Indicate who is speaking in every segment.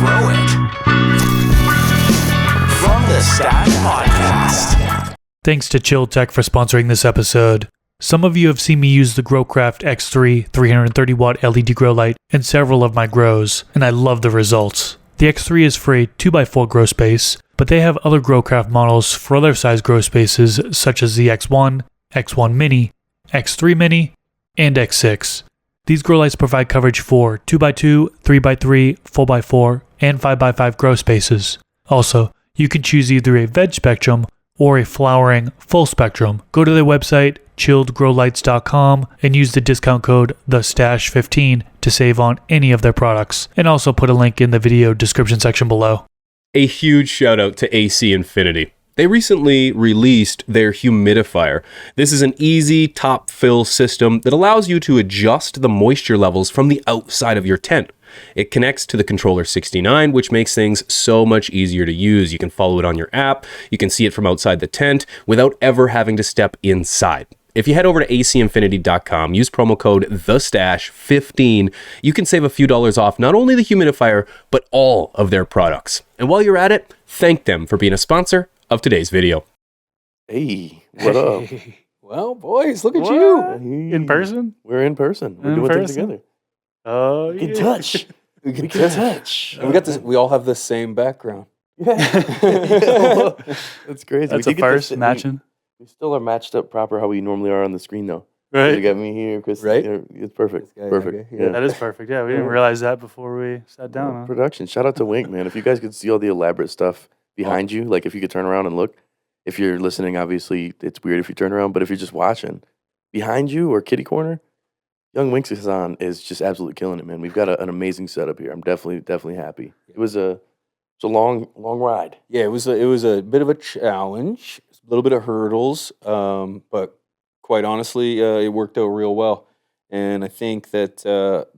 Speaker 1: grow it. From the Stash Podcast.
Speaker 2: Thanks to CLtv for sponsoring this episode. Some of you have seen me use the GrowCraft X3 330-watt LED grow light in several of my grows, and I love the results. The X3 is for a 2x4 grow space, but they have other GrowCraft models for other size grow spaces such as the X1, X1 Mini, X3 Mini, and X6. These grow lights provide coverage for 2x2, 3x3, 4x4, and 5x5 grow spaces. Also, you can choose either a veg spectrum or a flowering full spectrum. Go to their website, chilledgrowlights.com, and use the discount code THESTASH15 to save on any of their products. And also put a link in the video description section below.
Speaker 3: A huge shout out to AC Infinity. They recently released their humidifier. This is an easy top fill system that allows you to adjust the moisture levels from the outside of your tent. It connects to the controller 69, which makes things so much easier to use. You can follow it on your app. You can see it from outside the tent without ever having to step inside. If you head over to acinfinity.com, use promo code THESTASH15, you can save a few dollars off not only the humidifier, but all of their products. And while you're at it, thank them for being a sponsor of today's video.
Speaker 4: Hey, what up?
Speaker 5: Well, boys, look at you.
Speaker 2: In person?
Speaker 4: We're in person. We're doing things together.
Speaker 2: Oh,
Speaker 4: We can touch.
Speaker 5: We can touch. And we got this. We all have the same background.
Speaker 4: Yeah. That's crazy.
Speaker 2: That's
Speaker 4: We
Speaker 2: a
Speaker 4: did get
Speaker 2: first,
Speaker 4: this-
Speaker 2: matching.
Speaker 4: We still are matched up proper how we normally are on the screen, though.
Speaker 2: Right.
Speaker 4: You got me here, Chris.
Speaker 5: Right?
Speaker 4: It's perfect.
Speaker 5: This guy,
Speaker 4: Perfect.
Speaker 5: okay,
Speaker 4: Yeah.
Speaker 2: That is perfect. Yeah, we didn't realize that before we sat down. Huh?
Speaker 4: Production. Shout out to Wink, man. If you guys could see all the elaborate stuff behind you, like if you could turn around and look. If you're listening, obviously it's weird if you turn around, but if you're just watching, behind you or kitty corner, Young Winks is just absolutely killing it, man. We've got an amazing setup here. I'm definitely happy. It was a long ride.
Speaker 5: Yeah, it was a bit of a challenge, a little bit of hurdles, but quite honestly, it worked out real well. And I think that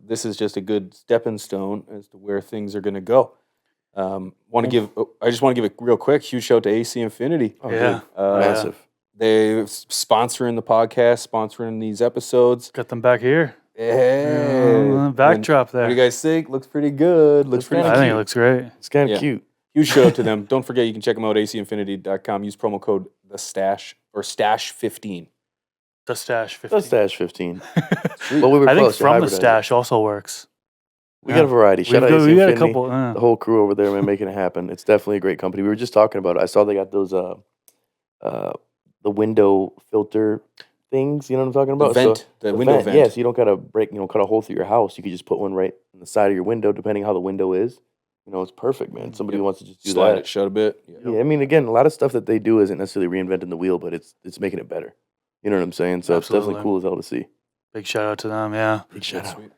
Speaker 5: this is just a good stepping stone as to where things are going to go. I just want to give a real quick huge shout out to AC Infinity.
Speaker 4: Oh,
Speaker 2: Yeah.
Speaker 4: dude. Massive.
Speaker 5: They're sponsoring the podcast, sponsoring these episodes.
Speaker 2: Got them back here.
Speaker 5: Yeah.
Speaker 2: Backdrop there.
Speaker 5: What do you guys think? Looks pretty good. Looks pretty
Speaker 2: I
Speaker 5: cute.
Speaker 2: think it looks great.
Speaker 4: It's kind of
Speaker 5: Yeah.
Speaker 4: cute.
Speaker 5: Huge shout out to them. Don't forget, you can check them out, acinfinity.com. Use promo code STASH15.
Speaker 2: The stash 15.
Speaker 4: That's Stash 15. Well, we were
Speaker 2: I think
Speaker 4: close to
Speaker 2: from the
Speaker 4: hybridizing.
Speaker 2: stash also works.
Speaker 4: We got a variety. Shout out AC
Speaker 2: We got a
Speaker 4: Infinity.
Speaker 2: couple.
Speaker 4: The whole crew over there, man, making it happen. It's definitely a great company. We were just talking about it. I saw they got those the window filter things. You know what I'm talking about?
Speaker 5: The window vent.
Speaker 4: Yeah, so you don't gotta cut a hole through your house. You could just put one right in the side of your window, depending how the window is. You know, it's perfect, man. Somebody wants to just do
Speaker 5: Slide
Speaker 4: that.
Speaker 5: it shut a bit.
Speaker 4: Yeah, I mean, again, a lot of stuff that they do isn't necessarily reinventing the wheel, but it's making it better. You know what I'm saying? So it's
Speaker 2: Absolutely.
Speaker 4: definitely cool as hell to see.
Speaker 2: Big shout out to them. Yeah.
Speaker 4: Big shout out.
Speaker 5: Sweet.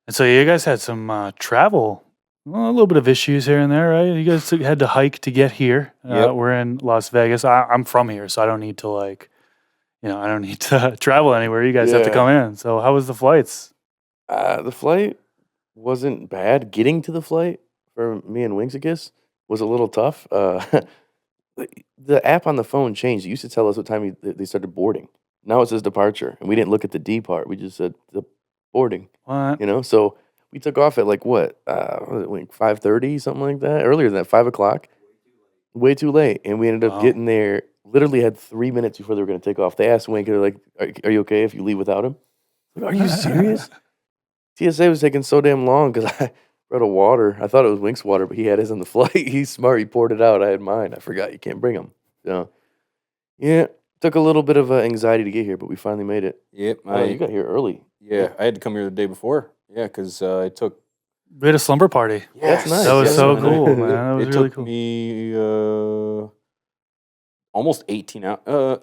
Speaker 2: And so you guys had some travel, well, a little bit of issues here and there, right? You guys had to hike to get here.
Speaker 5: Yep.
Speaker 2: We're in Las Vegas. I'm from here, so I don't need to I don't need to travel anywhere. You guys have to
Speaker 4: Yeah.
Speaker 2: come in. So how was the flights?
Speaker 4: The flight wasn't bad. Getting to the flight for me and Wings, I guess, was a little tough. The app on the phone changed. It used to tell us what time they started boarding. Now it says departure, and we didn't look at the D part. We just said the boarding.
Speaker 2: What?
Speaker 4: You know, so we took off at like 5:30, something like that. Earlier than that, 5:00. Way too late, and we ended up
Speaker 2: Wow.
Speaker 4: getting there. Literally had 3 minutes before they were going to take off. They asked Wink, they're like, "Are you okay if you leave without him?" I'm like, are you serious? TSA was taking so damn long because I brought a water. I thought it was Wink's water, but he had his on the flight. He's smart. He poured it out. I had mine. I forgot you can't bring them. So, yeah, took a little bit of anxiety to get here, but we finally made it.
Speaker 5: Yep.
Speaker 4: You got here early.
Speaker 5: I had to come here the day before. Yeah, because it took.
Speaker 2: We had a slumber party.
Speaker 4: That's nice.
Speaker 2: That was
Speaker 4: Yes,
Speaker 2: so
Speaker 4: man.
Speaker 2: cool, man. That was
Speaker 5: It
Speaker 2: really
Speaker 5: took
Speaker 2: cool.
Speaker 5: me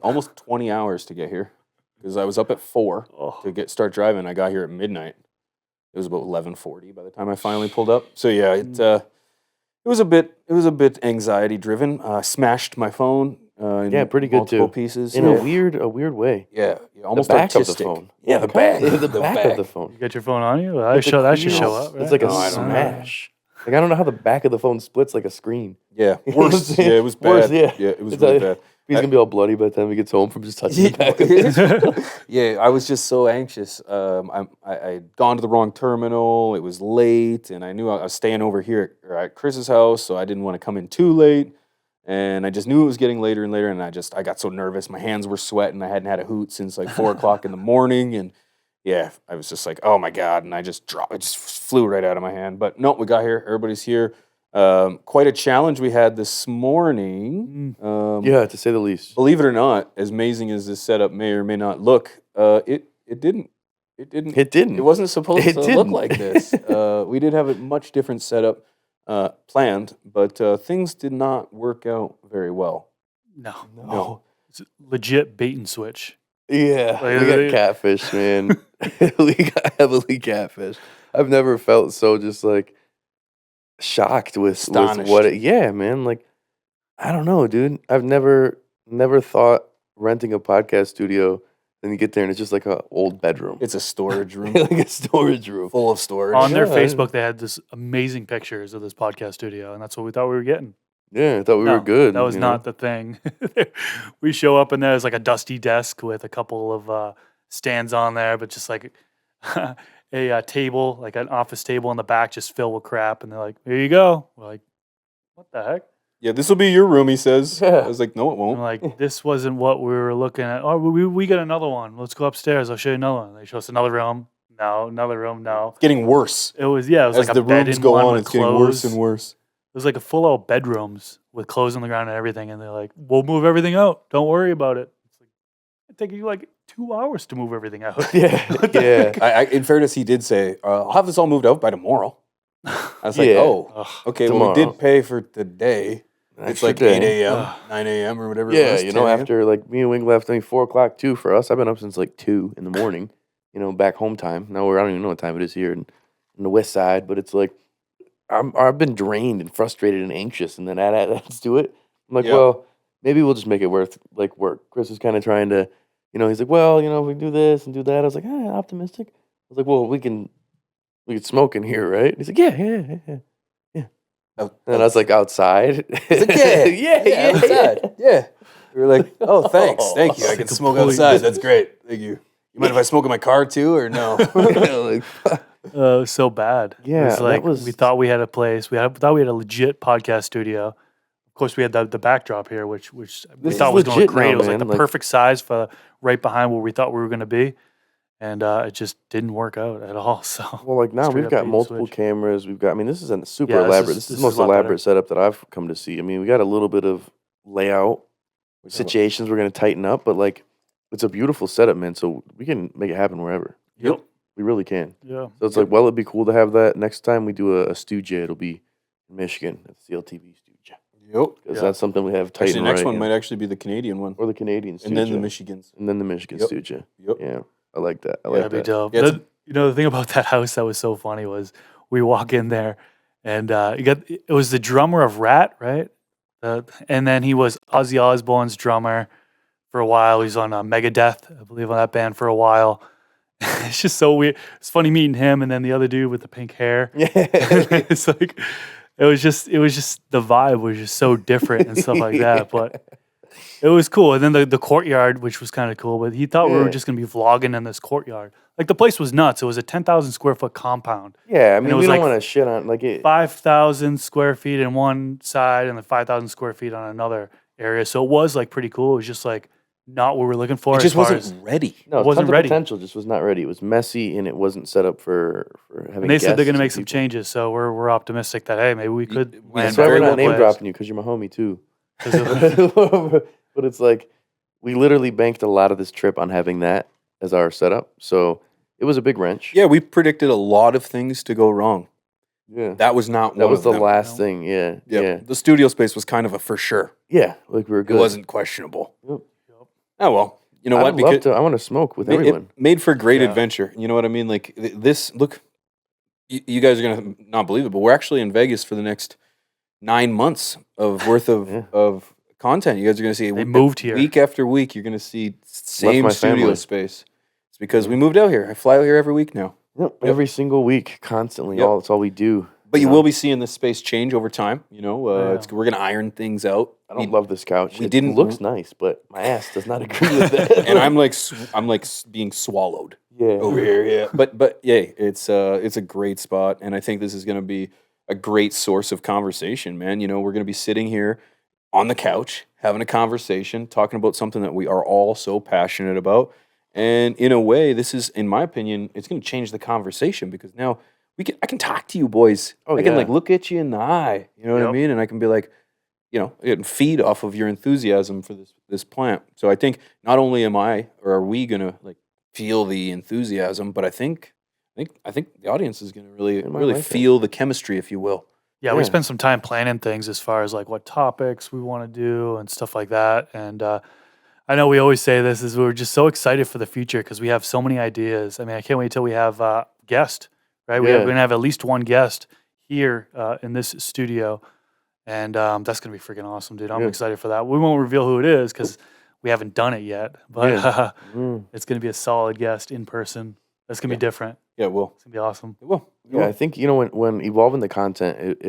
Speaker 5: almost 20 hours to get here because I was up at 4
Speaker 2: Oh.
Speaker 5: to start driving. I got here at midnight. It was about 11:40 by the time I finally pulled up. So yeah, it was a bit anxiety driven. Smashed my phone. In
Speaker 4: Yeah, pretty good
Speaker 5: multiple
Speaker 4: too.
Speaker 5: pieces.
Speaker 4: In
Speaker 5: yeah.
Speaker 4: a weird way.
Speaker 5: Yeah, almost
Speaker 4: the back
Speaker 5: artistic.
Speaker 4: of the phone.
Speaker 5: Yeah, the back.
Speaker 4: The back of the phone.
Speaker 2: You got your phone on you? That
Speaker 4: With the
Speaker 2: should show
Speaker 4: keys.
Speaker 2: up. Right?
Speaker 4: It's like a
Speaker 5: No, I don't know.
Speaker 4: smash. Like I don't know how the back of the phone splits like a screen.
Speaker 5: Yeah,
Speaker 4: You know what I'm
Speaker 5: worse.
Speaker 4: saying?
Speaker 5: Yeah, it was bad.
Speaker 4: Worse, yeah.
Speaker 5: it was
Speaker 4: It's
Speaker 5: really
Speaker 4: like-
Speaker 5: bad.
Speaker 4: He's gonna be all bloody by the time he gets home from just touching the back of it.
Speaker 5: Yeah, I was just so anxious. I'd gone to the wrong terminal. It was late, and I knew I was staying over here at Chris's house, so I didn't want to come in too late. And I just knew it was getting later and later, and I got so nervous. My hands were sweating. I hadn't had a hoot since like 4 o'clock in the morning, and yeah, I was just like, oh my god, and I just dropped. It just flew right out of my hand. But no, we got here. Everybody's here. Quite a challenge we had this morning.
Speaker 4: Yeah, to say the least.
Speaker 5: Believe it or not, as amazing as this setup may or may not look, it didn't. It wasn't supposed to look like this. We did have a much different setup planned, but things did not work out very well.
Speaker 2: No. It's legit bait and switch.
Speaker 4: Yeah, we got catfish, man. We got heavily catfish. I've never felt so just like shocked with what it, yeah, man. Like, I don't know, dude. I've never thought renting a podcast studio, then you get there and it's just like an old bedroom.
Speaker 5: It's a storage room.
Speaker 4: Like a storage room.
Speaker 5: Full of storage.
Speaker 2: On their Facebook, they had this amazing pictures of this podcast studio, and that's what we thought we were getting.
Speaker 4: Yeah, I thought we were good.
Speaker 2: That was not the thing. We show up and there's like a dusty desk with a couple of stands on there, but just like a table, like an office table in the back, just filled with crap. And they're like, "Here you go." We're like, "What the heck?"
Speaker 5: Yeah, this will be your room, he says.
Speaker 4: Yeah.
Speaker 5: I was like, no, it won't.
Speaker 2: I'm like, this wasn't what we were looking at. Oh, we got another one. Let's go upstairs. I'll show you another one. They show us another room. No, another room. No.
Speaker 5: It's getting worse.
Speaker 2: It was like
Speaker 5: As
Speaker 2: a
Speaker 5: the
Speaker 2: bed
Speaker 5: rooms
Speaker 2: in
Speaker 5: go
Speaker 2: one
Speaker 5: on,
Speaker 2: with
Speaker 5: it's getting
Speaker 2: clothes.
Speaker 5: worse and worse.
Speaker 2: It was like a full out bedrooms with clothes on the ground and everything. And they're like, "We'll move everything out. Don't worry about it." It's like, it take you like 2 hours to move everything out.
Speaker 4: Yeah.
Speaker 5: In fairness, he did say, I'll have this all moved out by tomorrow. I was like,
Speaker 4: Yeah.
Speaker 5: oh, okay, well, we
Speaker 4: Tomorrow.
Speaker 5: did pay for today. It's
Speaker 4: Extra
Speaker 5: like
Speaker 4: day.
Speaker 5: 8 a.m., 9 a.m. or whatever it
Speaker 4: Yeah,
Speaker 5: was.
Speaker 4: you know,
Speaker 5: 10 a.m.
Speaker 4: after like me and Wing left, 4 o'clock too for us. I've been up since like 2 in the morning, back home time. Now I don't even know what time it is here in the west side, but it's like I've been drained and frustrated and anxious, and then adds to it. I'm like,
Speaker 5: Yeah.
Speaker 4: well, maybe we'll just make it work. Chris is kind of trying to, he's like, well, if we do this and do that. I was like, optimistic. I was like, well, we can smoke in here, right? He's like, yeah.
Speaker 5: Oh,
Speaker 4: And I was like, outside.
Speaker 5: He's like, yeah, outside. Yeah. We were like, oh, thanks. Thank you. I can smoke outside. That's great. Thank you. You mind if I smoke in my car too, or no?
Speaker 4: Like,
Speaker 2: It was so bad.
Speaker 4: Yeah,
Speaker 2: it was like
Speaker 4: that was-
Speaker 2: we thought we had a place. Thought we had a legit podcast studio. Of course, we had the backdrop here, which we
Speaker 4: This
Speaker 2: thought
Speaker 4: is
Speaker 2: was going to
Speaker 4: legit
Speaker 2: look great.
Speaker 4: now,
Speaker 2: It was like
Speaker 4: man.
Speaker 2: the perfect size for right behind where we thought we were going to be, and it just didn't work out at all. So
Speaker 4: well, like now
Speaker 2: Straight
Speaker 4: we've
Speaker 2: up
Speaker 4: got
Speaker 2: bait and
Speaker 4: multiple
Speaker 2: switch.
Speaker 4: cameras. We've got. This is a super
Speaker 2: Yeah, this
Speaker 4: elaborate.
Speaker 2: is-
Speaker 4: This is
Speaker 2: this
Speaker 4: the most
Speaker 2: is a lot better.
Speaker 4: elaborate setup that I've come to see. We got a little bit of layout situations we're going to tighten up, but like it's a beautiful setup, man. So we can make it happen wherever.
Speaker 2: Yep.
Speaker 4: We really can.
Speaker 2: Yeah.
Speaker 4: So it's like, well, it'd be cool to have that next time we do a Stew J. It'll be in Michigan at the CLtv Stew J.
Speaker 5: Yep.
Speaker 4: Because
Speaker 2: Yeah.
Speaker 4: that's something we have tight
Speaker 5: Actually,
Speaker 4: and
Speaker 5: the next
Speaker 4: right,
Speaker 5: one might actually be the Canadian one.
Speaker 4: or the Canadian Stew
Speaker 5: And then
Speaker 4: J.
Speaker 5: the Michigans.
Speaker 4: And then the Michigan
Speaker 5: Yep.
Speaker 4: Stew J.
Speaker 5: Yep.
Speaker 4: Yeah, I like that. I
Speaker 2: Yeah,
Speaker 4: like
Speaker 2: that'd be
Speaker 4: that.
Speaker 2: dope.
Speaker 5: Yeah, it's
Speaker 2: The thing about that house that was so funny was we walk in there and it was the drummer of Rat, right? And then he was Ozzy Osbourne's drummer for a while. He was on Megadeth, I believe, on that band for a while. It's just so weird. It's funny meeting him and then the other dude with the pink hair.
Speaker 4: Yeah.
Speaker 2: It's like it was just the vibe was just so different and stuff like that. But it was cool. And then the courtyard, which was kind of cool, but he thought we were
Speaker 4: Yeah.
Speaker 2: just gonna be vlogging in this courtyard. Like the place was nuts. It was a 10,000 square foot compound.
Speaker 4: Yeah, I
Speaker 2: it
Speaker 4: mean,
Speaker 2: was
Speaker 4: we don't
Speaker 2: like
Speaker 4: want to shit on like it.
Speaker 2: 5,000 square feet in one side and then 5,000 square feet on another area. So it was like pretty cool. It was just like not what we're looking for.
Speaker 5: It
Speaker 2: as
Speaker 5: just
Speaker 2: far
Speaker 5: wasn't
Speaker 2: as,
Speaker 5: ready.
Speaker 4: No,
Speaker 2: It wasn't
Speaker 4: tons of
Speaker 2: ready.
Speaker 4: potential, just was not ready. It was messy and it wasn't set up for having.
Speaker 2: and they said they're going to
Speaker 4: guests
Speaker 2: make
Speaker 4: and
Speaker 2: some
Speaker 4: people.
Speaker 2: changes. So we're optimistic that, hey, maybe we could
Speaker 5: we-
Speaker 2: land
Speaker 4: That's why
Speaker 5: very
Speaker 4: we're
Speaker 5: well
Speaker 4: not name
Speaker 2: players.
Speaker 4: dropping you because you're my homie too.
Speaker 2: 'Cause it-
Speaker 4: But it's like we literally banked a lot of this trip on having that as our setup. So it was a big wrench.
Speaker 5: Yeah, we predicted a lot of things to go wrong.
Speaker 4: Yeah.
Speaker 5: That was not
Speaker 4: That
Speaker 5: one
Speaker 4: was
Speaker 5: of
Speaker 4: the
Speaker 5: them.
Speaker 4: last thing. Yeah.
Speaker 5: Yep.
Speaker 4: Yeah.
Speaker 5: The studio space was kind of a for sure.
Speaker 4: Yeah. Like we were good.
Speaker 5: It wasn't questionable.
Speaker 4: Yep.
Speaker 5: Oh, well. You know
Speaker 4: I'd
Speaker 5: what?
Speaker 4: love to. I want to smoke with everyone.
Speaker 5: It made for great
Speaker 2: Yeah.
Speaker 5: adventure. You know what I mean? Like this, look, you guys are going to not believe it, but we're actually in Vegas for the next 9 months of worth of,
Speaker 4: Yeah.
Speaker 5: of content. You guys are going to see
Speaker 2: They moved here.
Speaker 5: week after week. You're going to see same
Speaker 4: my
Speaker 5: studio
Speaker 4: family.
Speaker 5: space. It's because we moved out here. I fly out here every week now.
Speaker 4: Yep. Every single week, constantly.
Speaker 5: Yep.
Speaker 4: That's all we do.
Speaker 5: But you
Speaker 4: know?
Speaker 5: will be seeing this space change over time. You know, we're gonna iron things out.
Speaker 4: I don't love this couch.
Speaker 5: we
Speaker 4: It
Speaker 5: didn't-
Speaker 4: looks nice, but my ass does not agree with that.
Speaker 5: And I'm like being swallowed
Speaker 4: yeah.
Speaker 5: over here. Yeah, but yeah, it's a great spot, and I think this is gonna be a great source of conversation, man. You know, we're gonna be sitting here on the couch having a conversation, talking about something that we are all so passionate about. And in a way, this is, in my opinion, it's going to change the conversation because now I can talk to you boys.
Speaker 4: Oh,
Speaker 5: I can
Speaker 4: yeah.
Speaker 5: like look at you in the eye. You know what I
Speaker 2: Yep.
Speaker 5: mean? And I can be like, you know, and feed off of your enthusiasm for this plant. So I think not only are we gonna like feel the enthusiasm, but I think the audience is gonna really
Speaker 4: They might
Speaker 5: really
Speaker 4: like it.
Speaker 5: feel the chemistry, if you will.
Speaker 2: Yeah, we
Speaker 4: Yeah.
Speaker 2: spent some time planning things as far as like what topics we want to do and stuff like that. And I know we always say this is we're just so excited for the future because we have so many ideas. I mean, I can't wait till we have guest, right? We're
Speaker 4: Yeah.
Speaker 2: going to have at least one guest here in this studio, and that's going to be freaking awesome, dude. I'm
Speaker 4: Yeah.
Speaker 2: excited for that. We won't reveal who it is because we haven't done it yet, but
Speaker 4: Yeah. Mm.
Speaker 2: it's going to be a solid guest in person. That's going to be different.
Speaker 5: Yeah, it will.
Speaker 2: It's going to be awesome.
Speaker 5: It will. It
Speaker 4: Yeah,
Speaker 5: will.
Speaker 4: I think when evolving the content,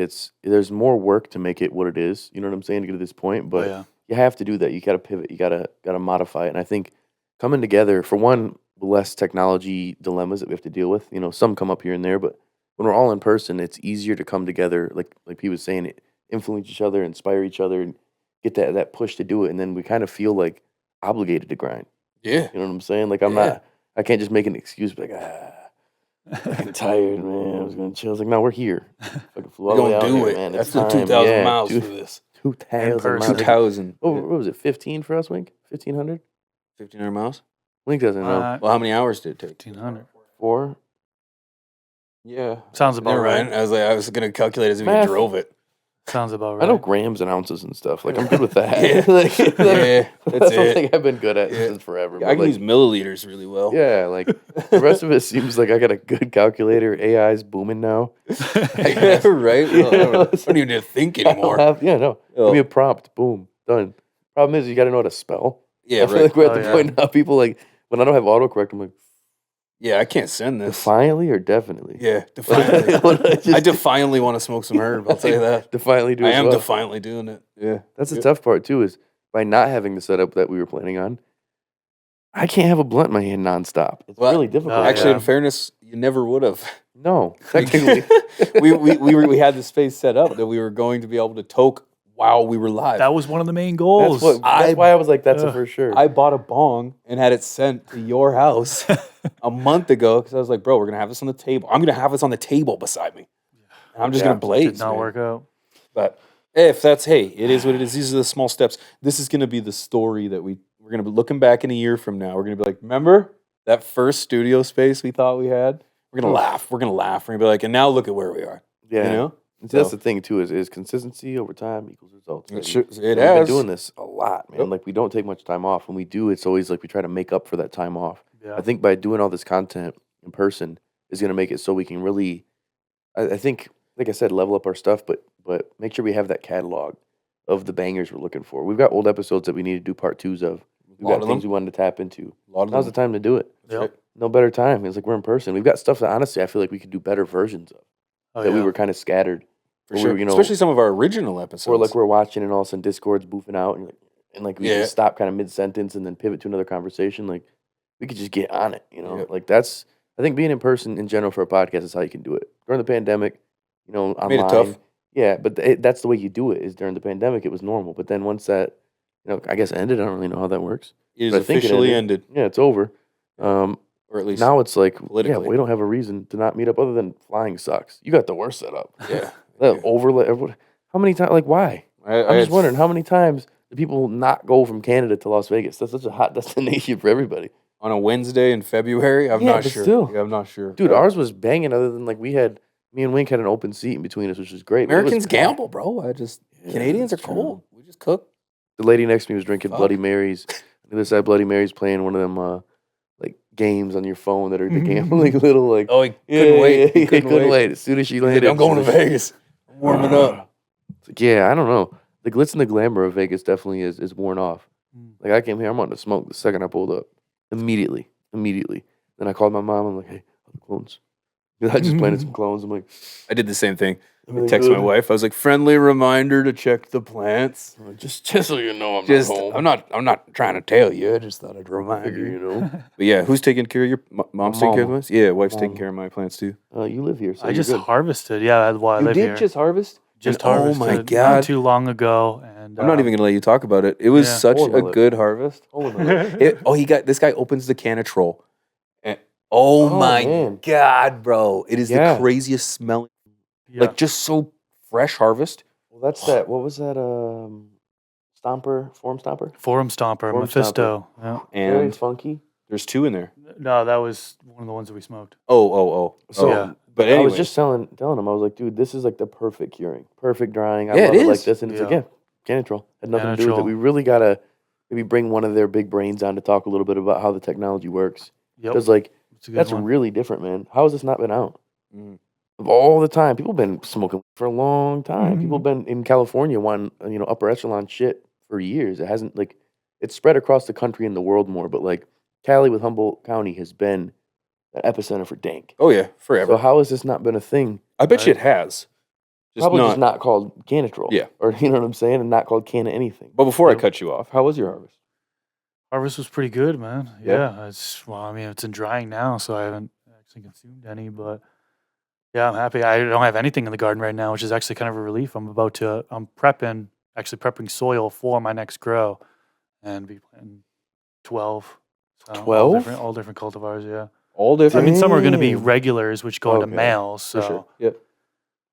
Speaker 4: there's more work to make it what it is. You know what I'm saying, to get to this point, but
Speaker 2: yeah.
Speaker 4: you have to do that. You got to pivot. You got to modify it. And I think coming together, for one, less technology dilemmas that we have to deal with. You know, some come up here and there, but when we're all in person, it's easier to come together. Like he was saying, influence each other, inspire each other, and get that push to do it. And then we kind of feel like obligated to grind.
Speaker 5: Yeah.
Speaker 4: You know what I'm saying? Like I can't just make an excuse, be like, I'm tired, man. I was gonna chill. I was like, no, we're here. Fucking flew all the way
Speaker 5: We're
Speaker 4: out
Speaker 5: gonna do
Speaker 4: here,
Speaker 5: it.
Speaker 4: man.
Speaker 5: That's
Speaker 4: It's
Speaker 5: the
Speaker 4: time.
Speaker 5: 2,000
Speaker 4: Yeah,
Speaker 5: miles
Speaker 4: two-
Speaker 5: for this.
Speaker 4: 2,000
Speaker 2: person.
Speaker 4: miles.
Speaker 5: 2,000.
Speaker 4: What was it? 15 for us, Wink? 1,500?
Speaker 5: 1,500 miles.
Speaker 4: Wink doesn't know.
Speaker 5: Well, how many hours did it take?
Speaker 2: 1,500.
Speaker 4: 4?
Speaker 5: Yeah.
Speaker 2: Sounds about
Speaker 5: Never
Speaker 2: right.
Speaker 5: mind. I was gonna calculate as if
Speaker 4: Math.
Speaker 5: you drove it.
Speaker 2: Sounds about right.
Speaker 4: I know grams and ounces and stuff. Like I'm good with that.
Speaker 5: Yeah.
Speaker 4: Like,
Speaker 5: Yeah, that's it.
Speaker 4: something I've been good at
Speaker 5: Yeah.
Speaker 4: since forever.
Speaker 5: I
Speaker 4: but,
Speaker 5: can
Speaker 4: like,
Speaker 5: use milliliters really well.
Speaker 4: yeah, like the rest of it seems like I got a good calculator. AI's booming now.
Speaker 5: Yeah, right? Well, I don't even need to think
Speaker 4: I don't
Speaker 5: anymore.
Speaker 4: have- yeah, no.
Speaker 5: Oh.
Speaker 4: Give me a prompt. Boom. Done. Problem is, you got to know how to spell.
Speaker 5: Yeah,
Speaker 4: I feel
Speaker 5: right.
Speaker 4: like we're at
Speaker 2: Oh,
Speaker 4: the
Speaker 2: yeah.
Speaker 4: point now. People like when I don't have autocorrect, I'm like
Speaker 5: Yeah, I can't send this.
Speaker 4: defiantly or definitely.
Speaker 5: Yeah, defiantly.
Speaker 4: What I just-
Speaker 5: I defiantly want to smoke some herb. I'll tell you that.
Speaker 4: Defiantly do.
Speaker 5: I
Speaker 4: as
Speaker 5: am
Speaker 4: well.
Speaker 5: defiantly doing it. Yeah.
Speaker 4: That's the tough part too. Is by not having the setup that we were planning on, I can't have a blunt in my hand nonstop. It's
Speaker 5: Well,
Speaker 4: really difficult.
Speaker 5: Actually,
Speaker 2: yeah.
Speaker 5: in fairness, you never would have.
Speaker 4: no, technically.
Speaker 5: we had the space set up that we were going to be able to toke while we were live.
Speaker 2: That was one of the main goals.
Speaker 4: That's why I was like, that's a
Speaker 2: Ugh.
Speaker 4: for sure.
Speaker 5: I bought a bong and had it sent to your house a month ago because I was like, bro, we're gonna have this on the table. I'm gonna have this on the table beside me. And I'm just
Speaker 4: Yeah,
Speaker 5: gonna blaze.
Speaker 2: Did not
Speaker 5: man.
Speaker 2: work out.
Speaker 5: But if that's it is what it is. These are the small steps. This is gonna be the story that we're gonna be looking back in a year from now. We're gonna be like, remember that first studio space we thought we had? We're gonna laugh. We're gonna laugh. We're gonna be like, and now look at where we are.
Speaker 4: yeah.
Speaker 5: You know?
Speaker 4: And see, that's
Speaker 5: So-
Speaker 4: the thing too. Is consistency over time equals results.
Speaker 5: It
Speaker 4: baby.
Speaker 5: sure- it
Speaker 4: And we've
Speaker 5: has.
Speaker 4: been doing this a lot, man.
Speaker 5: Yep.
Speaker 4: Like we don't take much time off. When we do, it's always like we try to make up for that time off.
Speaker 2: Yeah.
Speaker 4: I think by doing all this content in person is going to make it so we can really, I think, like I said, level up our stuff, but make sure we have that catalog of the bangers we're looking for. We've got old episodes that we need to do part 2s of. We've
Speaker 5: Lot
Speaker 4: got
Speaker 5: of
Speaker 4: things
Speaker 5: them.
Speaker 4: we wanted to tap into.
Speaker 5: A lot of
Speaker 4: Now's the
Speaker 5: them.
Speaker 4: time to do it.
Speaker 2: Yep.
Speaker 5: right.
Speaker 4: No better time. It's like we're in person. We've got stuff that honestly I feel like we could do better versions of.
Speaker 2: Oh,
Speaker 4: that we
Speaker 2: yeah.
Speaker 4: were kind of scattered.
Speaker 5: For
Speaker 4: Or we
Speaker 5: sure.
Speaker 4: were, you know,
Speaker 5: Especially some of our original episodes.
Speaker 4: or like we're watching and all of a sudden Discord's boofing out and we
Speaker 5: Yeah.
Speaker 4: just stop kind of mid sentence and then pivot to another conversation. Like we could just get on it, you know.
Speaker 5: Yep.
Speaker 4: Like that's I think being in person in general for a podcast is how you can do it. During the pandemic, you know, online.
Speaker 5: Made it tough.
Speaker 4: Yeah, but that's the way you do it. Is during the pandemic it was normal, but then once that, you know, I guess ended. I don't really know how that works.
Speaker 5: It is
Speaker 4: but I think it
Speaker 5: officially ended.
Speaker 4: Yeah, it's over.
Speaker 5: Or at least
Speaker 4: Now it's like, yeah,
Speaker 5: politically.
Speaker 4: we don't have a reason to not meet up other than flying sucks. You got the worst setup.
Speaker 5: yeah.
Speaker 4: That overlay. How many times? Like, why? I'm just wondering how many times do people not go from Canada to Las Vegas? That's such a hot destination for everybody.
Speaker 5: on a Wednesday in February. I'm
Speaker 4: Yeah,
Speaker 5: not
Speaker 4: but
Speaker 5: sure.
Speaker 4: still.
Speaker 5: Yeah, I'm not sure.
Speaker 4: Dude, ours was banging. Other than like me and Wink had an open seat in between us, which was great. but it was
Speaker 5: Americans
Speaker 4: packed.
Speaker 5: gamble, bro. Canadians are
Speaker 4: that's true.
Speaker 5: cool. We just cook.
Speaker 4: The lady next to me was drinking
Speaker 5: Fuck.
Speaker 4: Bloody Marys. On the other side, Bloody Marys playing one of them like games on your phone that are the gambling little like.
Speaker 5: Oh, he couldn't wait. He
Speaker 4: He couldn't wait. As soon as she
Speaker 5: He's like,
Speaker 4: landed,
Speaker 5: I'm going to Vegas. I'm warming up.
Speaker 4: It's like, yeah, I don't know. The glitz and the glamour of Vegas definitely is worn off.
Speaker 2: Mm.
Speaker 4: Like I came here, I'm wanting to smoke the second I pulled up. Immediately. Then I called my mom. I'm like, hey, all the clones. I just planted some clones. I'm like,
Speaker 5: I did the same thing. I
Speaker 4: Everything
Speaker 5: text my
Speaker 4: good?
Speaker 5: wife. I was like, friendly reminder to check the plants.
Speaker 4: just so you know, I'm
Speaker 5: Just,
Speaker 4: not home.
Speaker 5: I'm not trying to tell you. I just thought I'd remind
Speaker 4: Figure,
Speaker 5: you.
Speaker 4: you know.
Speaker 5: But yeah, who's taking care of your mom's taking care of the
Speaker 4: mama.
Speaker 5: plants? Yeah, wife's
Speaker 4: Mama.
Speaker 5: taking care of my plants too.
Speaker 4: You live here, so
Speaker 2: I
Speaker 4: you're
Speaker 2: just
Speaker 4: good.
Speaker 2: harvested. Yeah, while I
Speaker 5: You
Speaker 2: live
Speaker 5: did
Speaker 2: here.
Speaker 5: just harvest?
Speaker 2: Just
Speaker 5: And, oh
Speaker 2: harvested
Speaker 5: my
Speaker 2: not
Speaker 5: God.
Speaker 2: too long ago. And
Speaker 5: I'm not even gonna let you talk about it. It was
Speaker 2: Yeah.
Speaker 5: such
Speaker 4: Hold my
Speaker 5: a
Speaker 4: lip.
Speaker 5: good harvest.
Speaker 4: Hold my lip.
Speaker 5: This guy opens the can of troll. And, oh my
Speaker 4: man.
Speaker 5: God, bro. It is the
Speaker 4: Yeah.
Speaker 5: craziest smelling,
Speaker 2: Yeah.
Speaker 5: like just so fresh harvest.
Speaker 4: Well, that's that. What was that? Form stomper.
Speaker 2: Forum Stomper,
Speaker 4: Forum
Speaker 2: Mephisto. Yeah.
Speaker 4: Very
Speaker 5: And
Speaker 4: funky.
Speaker 5: there's 2 in there.
Speaker 2: No, that was one of the ones that we smoked.
Speaker 5: Oh.
Speaker 4: So
Speaker 2: Yeah.
Speaker 5: But
Speaker 4: I
Speaker 5: anyway,
Speaker 4: was just telling him, I was like, dude, this is like the perfect curing, perfect drying. I
Speaker 5: Yeah,
Speaker 4: love
Speaker 5: it
Speaker 4: it like
Speaker 5: is.
Speaker 4: this. And it's
Speaker 2: Yeah.
Speaker 4: like, yeah, Canitrol. Had nothing to do with it.
Speaker 2: Canitrol.
Speaker 4: We really got to maybe bring one of their big brains on to talk a little bit about how the technology works.
Speaker 2: Yep.
Speaker 4: Because, like,
Speaker 2: It's a good
Speaker 4: that's
Speaker 2: one.
Speaker 4: really different, man. How has this not been out?
Speaker 5: Mm.
Speaker 4: Of all the time, people have been smoking for a long time. People
Speaker 2: Mm-hmm.
Speaker 4: have been in California wanting, upper echelon shit for years. It hasn't, like, it's spread across the country and the world more, but, like, Cali with Humboldt County has been an epicenter for dank.
Speaker 5: Oh yeah, forever.
Speaker 4: So how has this not been a thing?
Speaker 5: I bet you
Speaker 2: Right.
Speaker 5: it has.
Speaker 4: Probably just not called Canitrol.
Speaker 5: Yeah.
Speaker 4: Or, you know what I'm saying? And not called Canna anything.
Speaker 5: But before I
Speaker 2: Yep.
Speaker 5: cut you off, how was your harvest?
Speaker 2: Harvest was pretty good, man.
Speaker 5: Yeah?
Speaker 2: Yeah. It's in drying now, so I haven't actually consumed any, but yeah, I'm happy. I don't have anything in the garden right now, which is actually kind of a relief. I'm prepping soil for my next grow and be planting 12. So
Speaker 4: 12?
Speaker 2: All different cultivars, yeah.
Speaker 5: All
Speaker 2: I
Speaker 5: different.
Speaker 2: mean, some are going to be
Speaker 4: Dang.
Speaker 2: regulars, which go into
Speaker 4: Okay,
Speaker 2: males.
Speaker 5: For
Speaker 2: So
Speaker 5: sure. Yep.
Speaker 4: Okay.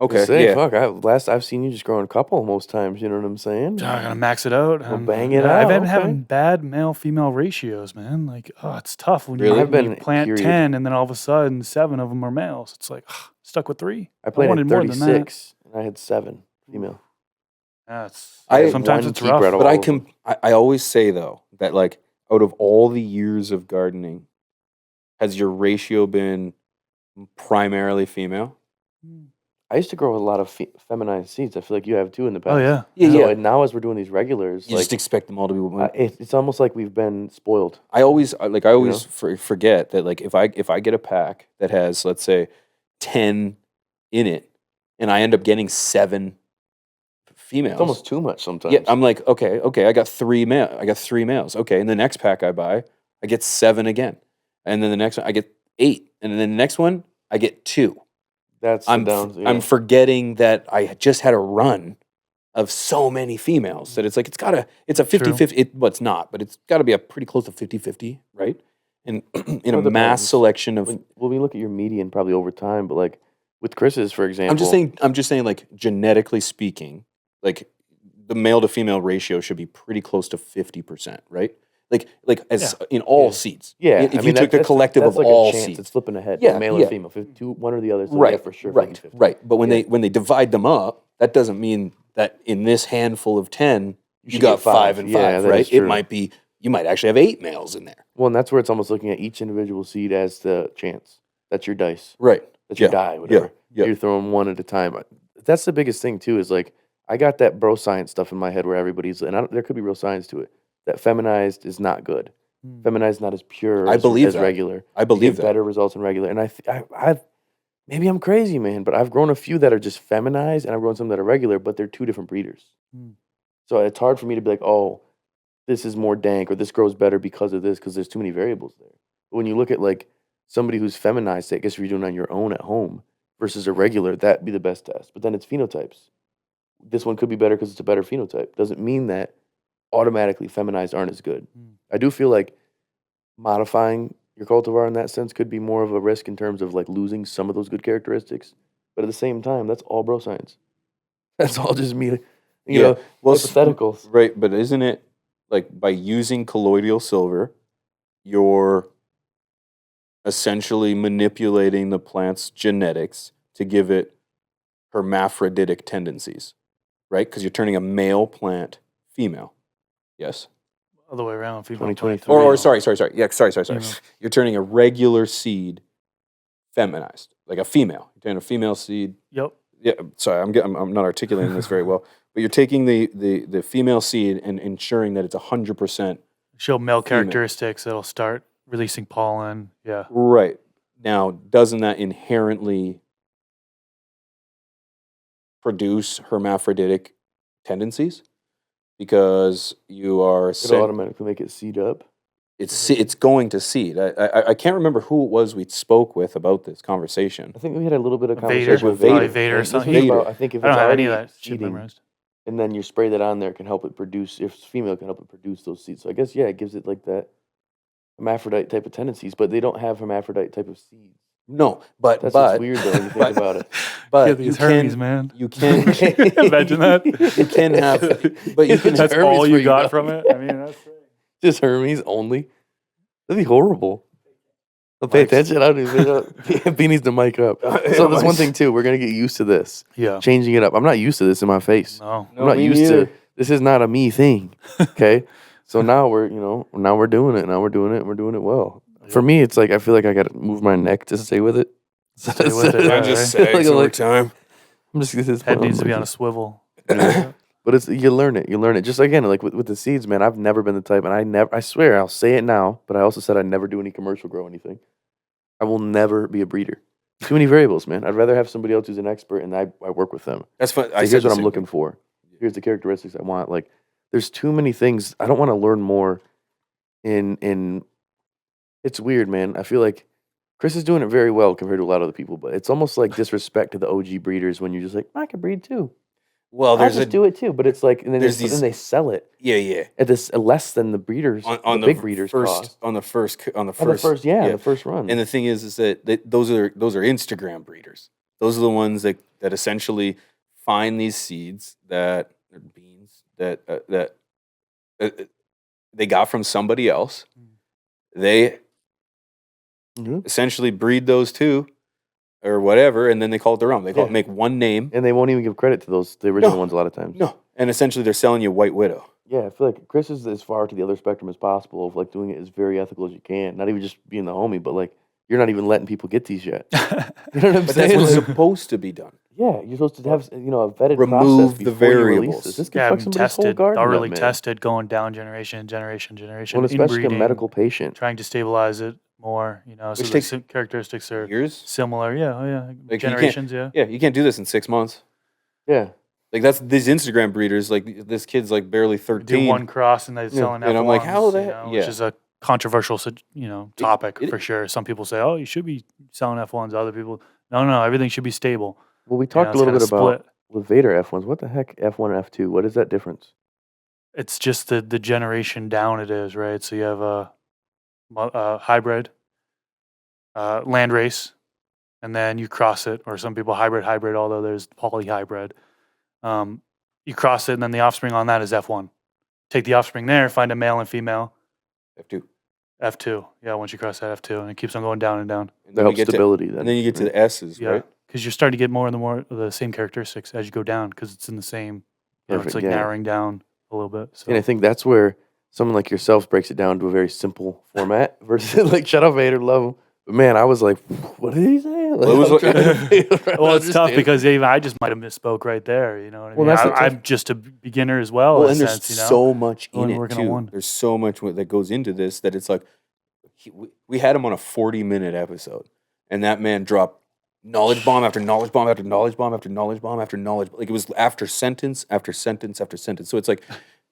Speaker 5: Okay.
Speaker 4: Say,
Speaker 5: Yeah.
Speaker 4: fuck, last I've seen you just growing a couple most times. You know what I'm saying?
Speaker 2: I'm gonna max it out.
Speaker 4: Well,
Speaker 2: and,
Speaker 4: bang it
Speaker 2: I've
Speaker 4: out,
Speaker 2: been
Speaker 4: okay.
Speaker 2: having bad male-female ratios, man. Like, it's tough when
Speaker 5: Really?
Speaker 2: you,
Speaker 4: I've
Speaker 2: when you
Speaker 4: been
Speaker 2: plant
Speaker 4: period.
Speaker 2: 10 and then all of a sudden 7 of them are males. It's like stuck with 3.
Speaker 4: I planted
Speaker 2: wanted more than that.
Speaker 4: 36 and I had 7 female.
Speaker 2: Yeah,
Speaker 5: one
Speaker 2: sometimes it's
Speaker 4: keeper
Speaker 2: rough.
Speaker 4: out of
Speaker 5: But
Speaker 4: all of them.
Speaker 5: I always say though that like out of all the years of gardening, has your ratio been primarily female?
Speaker 4: I used to grow a lot of feminized seeds. I feel like you have too in the past.
Speaker 2: Oh yeah,
Speaker 5: Yeah.
Speaker 4: And now as we're doing these regulars,
Speaker 5: You just expect them all to be women.
Speaker 4: it's almost like we've been spoiled.
Speaker 5: I always forget that like if I get a pack that has, let's say, 10 in it and I end up getting 7 females.
Speaker 4: It's almost too much sometimes.
Speaker 5: Yeah, I'm like, okay, I got 3 males. Okay, and the next pack I buy, I get 7 again. And then the next one I get 8. And then the next one I get 2.
Speaker 4: That's the downs.
Speaker 5: I'm forgetting that I just had a run of so many females that it's like it's a 50-50. Well, it's not, but it's got to be a pretty close to 50-50, right? And in a mass
Speaker 4: depends.
Speaker 5: selection of
Speaker 4: when we look at your median probably over time, but like with Chris's, for example.
Speaker 5: I'm just saying like genetically speaking, like the male to female ratio should be pretty close to 50%, right? Like as in all seeds.
Speaker 4: Yeah,
Speaker 5: If you took the collective
Speaker 4: that's
Speaker 5: of
Speaker 4: like
Speaker 5: all
Speaker 4: a chance.
Speaker 5: seeds.
Speaker 4: It's flipping ahead.
Speaker 5: Yeah,
Speaker 4: Male
Speaker 5: yeah.
Speaker 4: or female, one or the other. So
Speaker 5: Right,
Speaker 4: yeah, for sure.
Speaker 5: right,
Speaker 4: 50-50.
Speaker 5: right. But when
Speaker 4: Yeah.
Speaker 5: they divide them up, that doesn't mean that in this handful of 10, you
Speaker 4: should
Speaker 5: got
Speaker 4: get 5.
Speaker 5: 5 and 5,
Speaker 4: Yeah, that
Speaker 5: right?
Speaker 4: is
Speaker 5: It
Speaker 4: true.
Speaker 5: might be you might actually have 8 males in there.
Speaker 4: Well, and that's where it's almost looking at each individual seed as the chance. That's your dice.
Speaker 5: Right.
Speaker 4: That's your
Speaker 5: Yeah,
Speaker 4: die, whatever.
Speaker 5: yeah.
Speaker 4: You're throwing one at a time. That's the biggest thing too. Is like I got that bro science stuff in my head where everybody's there could be real science to it. That feminized is not good. Feminized not as pure.
Speaker 5: I believe
Speaker 4: as
Speaker 5: that.
Speaker 4: regular.
Speaker 5: I believe
Speaker 4: You get
Speaker 5: that.
Speaker 4: better results in regular. And I've maybe I'm crazy, man, but I've grown a few that are just feminized, and I've grown some that are regular, but they're 2 different breeders. So it's hard for me to be like, oh, this is more dank or this grows better because of this, because there's too many variables there. But when you look at like somebody who's feminized, I guess if you're doing it on your own at home versus a regular, that'd be the best test. But then it's phenotypes. This one could be better because it's a better phenotype. Doesn't mean that automatically feminized aren't as good. I do feel like modifying your cultivar in that sense could be more of a risk in terms of like losing some of those good characteristics. But at the same time, that's all bro science. That's all just me, you know, hypotheticals.
Speaker 5: Right, but isn't it like by using colloidal silver, you're essentially manipulating the plant's genetics to give it hermaphroditic tendencies, right? Because you're turning a male plant female. Yes.
Speaker 2: Other way around.
Speaker 4: 2023.
Speaker 5: Or sorry. Yeah, sorry.
Speaker 2: Female.
Speaker 5: You're turning a regular seed feminized, like a female. You're turning a female seed.
Speaker 2: Yep.
Speaker 5: Yeah, sorry, I'm not articulating this very well. But you're taking the female seed and ensuring that it's 100%
Speaker 2: Show male
Speaker 5: Female.
Speaker 2: characteristics that'll start releasing pollen. Yeah.
Speaker 5: right. Now, doesn't that inherently produce hermaphroditic tendencies? Because you are
Speaker 4: It'll automatically make it seed up.
Speaker 5: it's going to seed. I can't remember who it was we spoke with about this conversation.
Speaker 4: I think we had a little bit of
Speaker 2: Vader,
Speaker 4: conversation with
Speaker 5: Vader.
Speaker 2: Probably Vader or
Speaker 4: And this
Speaker 2: something.
Speaker 4: was
Speaker 5: Vader.
Speaker 4: about, I think if
Speaker 2: I
Speaker 4: it's
Speaker 2: don't have any
Speaker 4: already
Speaker 2: of that shit
Speaker 4: seeding,
Speaker 2: memorized.
Speaker 4: and then you spray that on there, can help it produce. If it's female, can help it produce those seeds. So I guess it gives it like that hermaphrodite type of tendencies, but they don't have hermaphrodite type of seeds.
Speaker 5: No, but
Speaker 4: That's what's weird though when you think about it.
Speaker 5: But
Speaker 2: Yeah, these Hermes, man.
Speaker 5: You can
Speaker 2: Imagine that.
Speaker 5: you can have, but you can
Speaker 2: That's
Speaker 4: Hermes
Speaker 2: all
Speaker 4: for
Speaker 2: you
Speaker 4: you,
Speaker 2: got
Speaker 4: dog.
Speaker 2: from it. I mean, that's
Speaker 4: Just Hermes only. That'd be horrible. I'll pay
Speaker 5: Mike's-
Speaker 4: attention. I don't even. B needs to mic up. So there's one thing too. We're gonna get used to this.
Speaker 2: yeah.
Speaker 4: Changing it up. I'm not used to this in my face.
Speaker 2: No.
Speaker 4: I'm not
Speaker 5: me
Speaker 4: used
Speaker 5: neither.
Speaker 4: to. This is not a me thing. Okay. So now we're doing it. Now we're doing it. And we're doing it well. For me, it's like I feel like I got to move my neck to stay with it.
Speaker 2: Stay with it,
Speaker 5: I
Speaker 2: yeah,
Speaker 5: just
Speaker 2: right?
Speaker 5: sags
Speaker 4: Like,
Speaker 5: over time.
Speaker 4: I'm just this
Speaker 2: Head
Speaker 4: point,
Speaker 2: needs to
Speaker 4: I'm
Speaker 2: be
Speaker 4: like-
Speaker 2: on a swivel.
Speaker 4: But it's you learn it. You learn it. Just again, like with the seeds, man. I've never been the type, and I swear I'll say it now. But I also said I'd never do any commercial grow anything. I will never be a breeder. Too many variables, man. I'd rather have somebody else who's an expert, and I work with them.
Speaker 5: That's fun.
Speaker 4: So here's what I'm looking for. Here's the characteristics I want. Like, there's too many things. I don't want to learn more. In it's weird, man. I feel like Chris is doing it very well compared to a lot of other people, but it's almost like disrespect to the OG breeders when you're just like, I can breed too.
Speaker 5: Well,
Speaker 4: I'll
Speaker 5: there's
Speaker 4: just do it too. But it's like, and then,
Speaker 5: there's
Speaker 4: then
Speaker 5: these-
Speaker 4: they sell it
Speaker 5: yeah.
Speaker 4: at this less than the breeders,
Speaker 5: On
Speaker 4: the big breeders cost.
Speaker 5: on the first
Speaker 4: On the first run.
Speaker 5: And the thing is that those are Instagram breeders. Those are the ones that essentially find these seeds that are beans that they got from somebody else. They
Speaker 4: Mhm.
Speaker 5: essentially breed those two or whatever, and then they call it their own. They make one name.
Speaker 4: And they won't even give credit to the original
Speaker 5: No.
Speaker 4: ones a lot of times.
Speaker 5: No, and essentially they're selling you White Widow.
Speaker 4: Yeah, I feel like Chris is as far to the other spectrum as possible of like doing it as very ethical as you can. Not even just being the homie, but like you're not even letting people get these yet. You know what I'm
Speaker 5: But
Speaker 4: saying?
Speaker 5: that's what's
Speaker 4: Like,
Speaker 5: supposed to be done.
Speaker 4: yeah, you're supposed to have a vetted
Speaker 5: Remove
Speaker 4: process
Speaker 5: the
Speaker 4: before you release
Speaker 5: variables.
Speaker 4: this. This could
Speaker 2: Yeah,
Speaker 4: fuck
Speaker 2: I'm
Speaker 4: somebody's whole
Speaker 2: tested,
Speaker 4: garden
Speaker 2: thoroughly
Speaker 4: up, man.
Speaker 2: tested, going down generation,
Speaker 4: Well, especially a
Speaker 2: inbreeding,
Speaker 4: medical patient.
Speaker 2: trying to stabilize it more. You know,
Speaker 5: Which
Speaker 2: so the
Speaker 5: takes
Speaker 2: characteristics are
Speaker 5: Years?
Speaker 2: similar. Yeah, oh yeah,
Speaker 5: Like, you can't-
Speaker 2: generations. Yeah.
Speaker 5: Yeah, you can't do this in 6 months.
Speaker 4: Yeah,
Speaker 5: Like that's these Instagram breeders. Like this kid's like barely
Speaker 2: Do
Speaker 5: 13.
Speaker 2: one cross and they're selling
Speaker 5: And I'm like,
Speaker 2: F1s,
Speaker 5: how the
Speaker 2: you
Speaker 5: heck-
Speaker 2: know,
Speaker 5: yeah.
Speaker 2: which is a controversial, topic
Speaker 5: it-
Speaker 2: for sure. Some people say, "Oh, you should be selling F1s." Other people, no, everything should be stable.
Speaker 4: well, we
Speaker 2: You know,
Speaker 4: talked
Speaker 2: it's
Speaker 4: a little
Speaker 2: kinda
Speaker 4: bit about
Speaker 2: split.
Speaker 4: with Vader F1s. What the heck, F1 and F2? What is that difference?
Speaker 2: It's just the generation down it is, right? So you have a hybrid, land race, and then you cross it, or some people hybrid, although there's polyhybrid. You cross it, and then the offspring on that is F1. Take the offspring there, find a male and female,
Speaker 5: F2.
Speaker 2: F2. Yeah, once you cross that F2, and it keeps on going down and down.
Speaker 5: And
Speaker 4: That
Speaker 5: then,
Speaker 4: helps
Speaker 5: you get
Speaker 4: stability.
Speaker 5: to, and then you get to the S's,
Speaker 2: Yeah,
Speaker 5: right?
Speaker 2: because you're starting to get more and more of the same characteristics as you go down, because it's in the same. You know, it's
Speaker 4: Perfect,
Speaker 2: like
Speaker 4: yeah.
Speaker 2: narrowing down a little bit. So
Speaker 4: And I think that's where someone like yourself breaks it down to a very simple format versus like, shut up, Vader, love him. But man, I was like, what did he say? Like,
Speaker 5: Well, it was
Speaker 4: I'm
Speaker 5: what-
Speaker 4: trying to
Speaker 2: well, it's tough
Speaker 4: understand.
Speaker 2: because even I just might have misspoke right there. You know what I
Speaker 4: Well,
Speaker 2: mean?
Speaker 4: that's the tough-
Speaker 2: I'm just a beginner as well.
Speaker 5: Well,
Speaker 2: in a
Speaker 5: and there's
Speaker 2: sense, you know?
Speaker 5: so much in
Speaker 2: Only
Speaker 5: it
Speaker 2: working on
Speaker 5: too.
Speaker 2: one.
Speaker 5: There's so much that goes into this that it's like we had him on a 40-minute episode, and that man dropped knowledge bomb after knowledge bomb after knowledge bomb after knowledge bomb after knowledge. Like it was after sentence after sentence after sentence. So it's like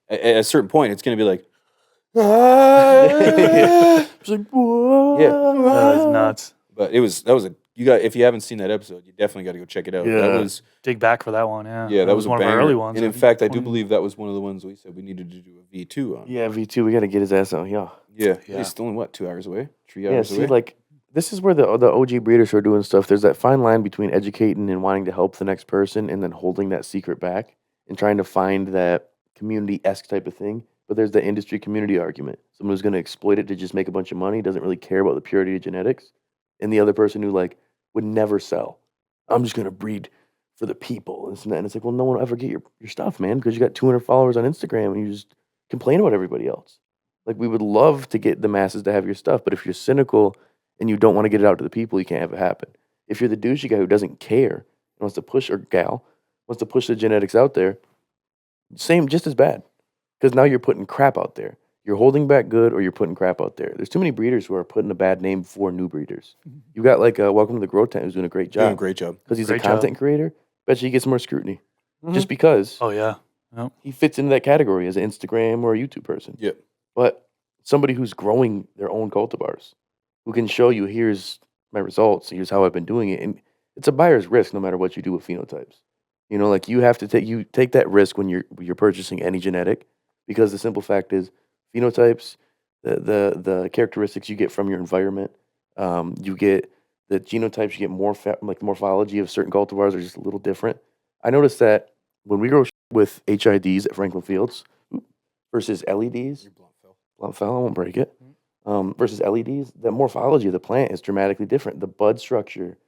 Speaker 5: at a certain point, it's going to be like,
Speaker 4: It's like, what?
Speaker 5: Yeah.
Speaker 2: That was nuts.
Speaker 5: but that was a you got if you haven't seen that episode, you definitely got to go check it out.
Speaker 4: Yeah.
Speaker 5: That was
Speaker 2: Dig back for that one. Yeah,
Speaker 5: that was a
Speaker 2: one of
Speaker 5: banger.
Speaker 2: our early ones.
Speaker 5: And in
Speaker 2: I think,
Speaker 5: fact, I do
Speaker 2: 20
Speaker 5: believe that was one of the ones we said we needed to do a V2 on.
Speaker 4: Yeah, V2, we got to get his ass out. Yeah.
Speaker 5: Yeah,
Speaker 2: Yeah.
Speaker 5: he's still in what 2 hours away, 3
Speaker 4: Yeah,
Speaker 5: hours
Speaker 4: see,
Speaker 5: away.
Speaker 4: like, this is where the OG breeders who are doing stuff, there's that fine line between educating and wanting to help the next person and then holding that secret back and trying to find that community-esque type of thing. But there's the industry community argument. Someone who's going to exploit it to just make a bunch of money, doesn't really care about the purity of genetics. And the other person who, like, would never sell. I'm just going to breed for the people. And it's like, well, no one will ever get your stuff, man, because you got 200 followers on Instagram and you just complain about everybody else. Like, we would love to get the masses to have your stuff, but if you're cynical and you don't want to get it out to the people, you can't have it happen. If you're the douchey guy who doesn't care and wants to push, or gal, wants to push the genetics out there, same, just as bad. Because now you're putting crap out there. You're holding back good or you're putting crap out there. There's too many breeders who are putting a bad name before new breeders. You got like Welcome to the Grow Tent who's doing a great
Speaker 5: Doing a
Speaker 4: job.
Speaker 5: great job.
Speaker 4: Because he's a
Speaker 2: Great job.
Speaker 4: content creator. Bet you he gets more scrutiny. Just because
Speaker 2: Oh yeah. Yep.
Speaker 4: he fits into that category as an Instagram or a YouTube person.
Speaker 5: Yep.
Speaker 4: But somebody who's growing their own cultivars, who can show you, here's my results, here's how I've been doing it. And it's a buyer's risk no matter what you do with phenotypes. You know, like you have to take that risk when you're purchasing any genetic, because the simple fact is phenotypes, the characteristics you get from your environment, you get the genotypes, you get more like the morphology of certain cultivars are just a little different. I noticed that when we grow with HIDs at Franklin Fields versus LEDs, blunt fell, I won't break it, versus LEDs, the morphology of the plant is dramatically different. The bud structure,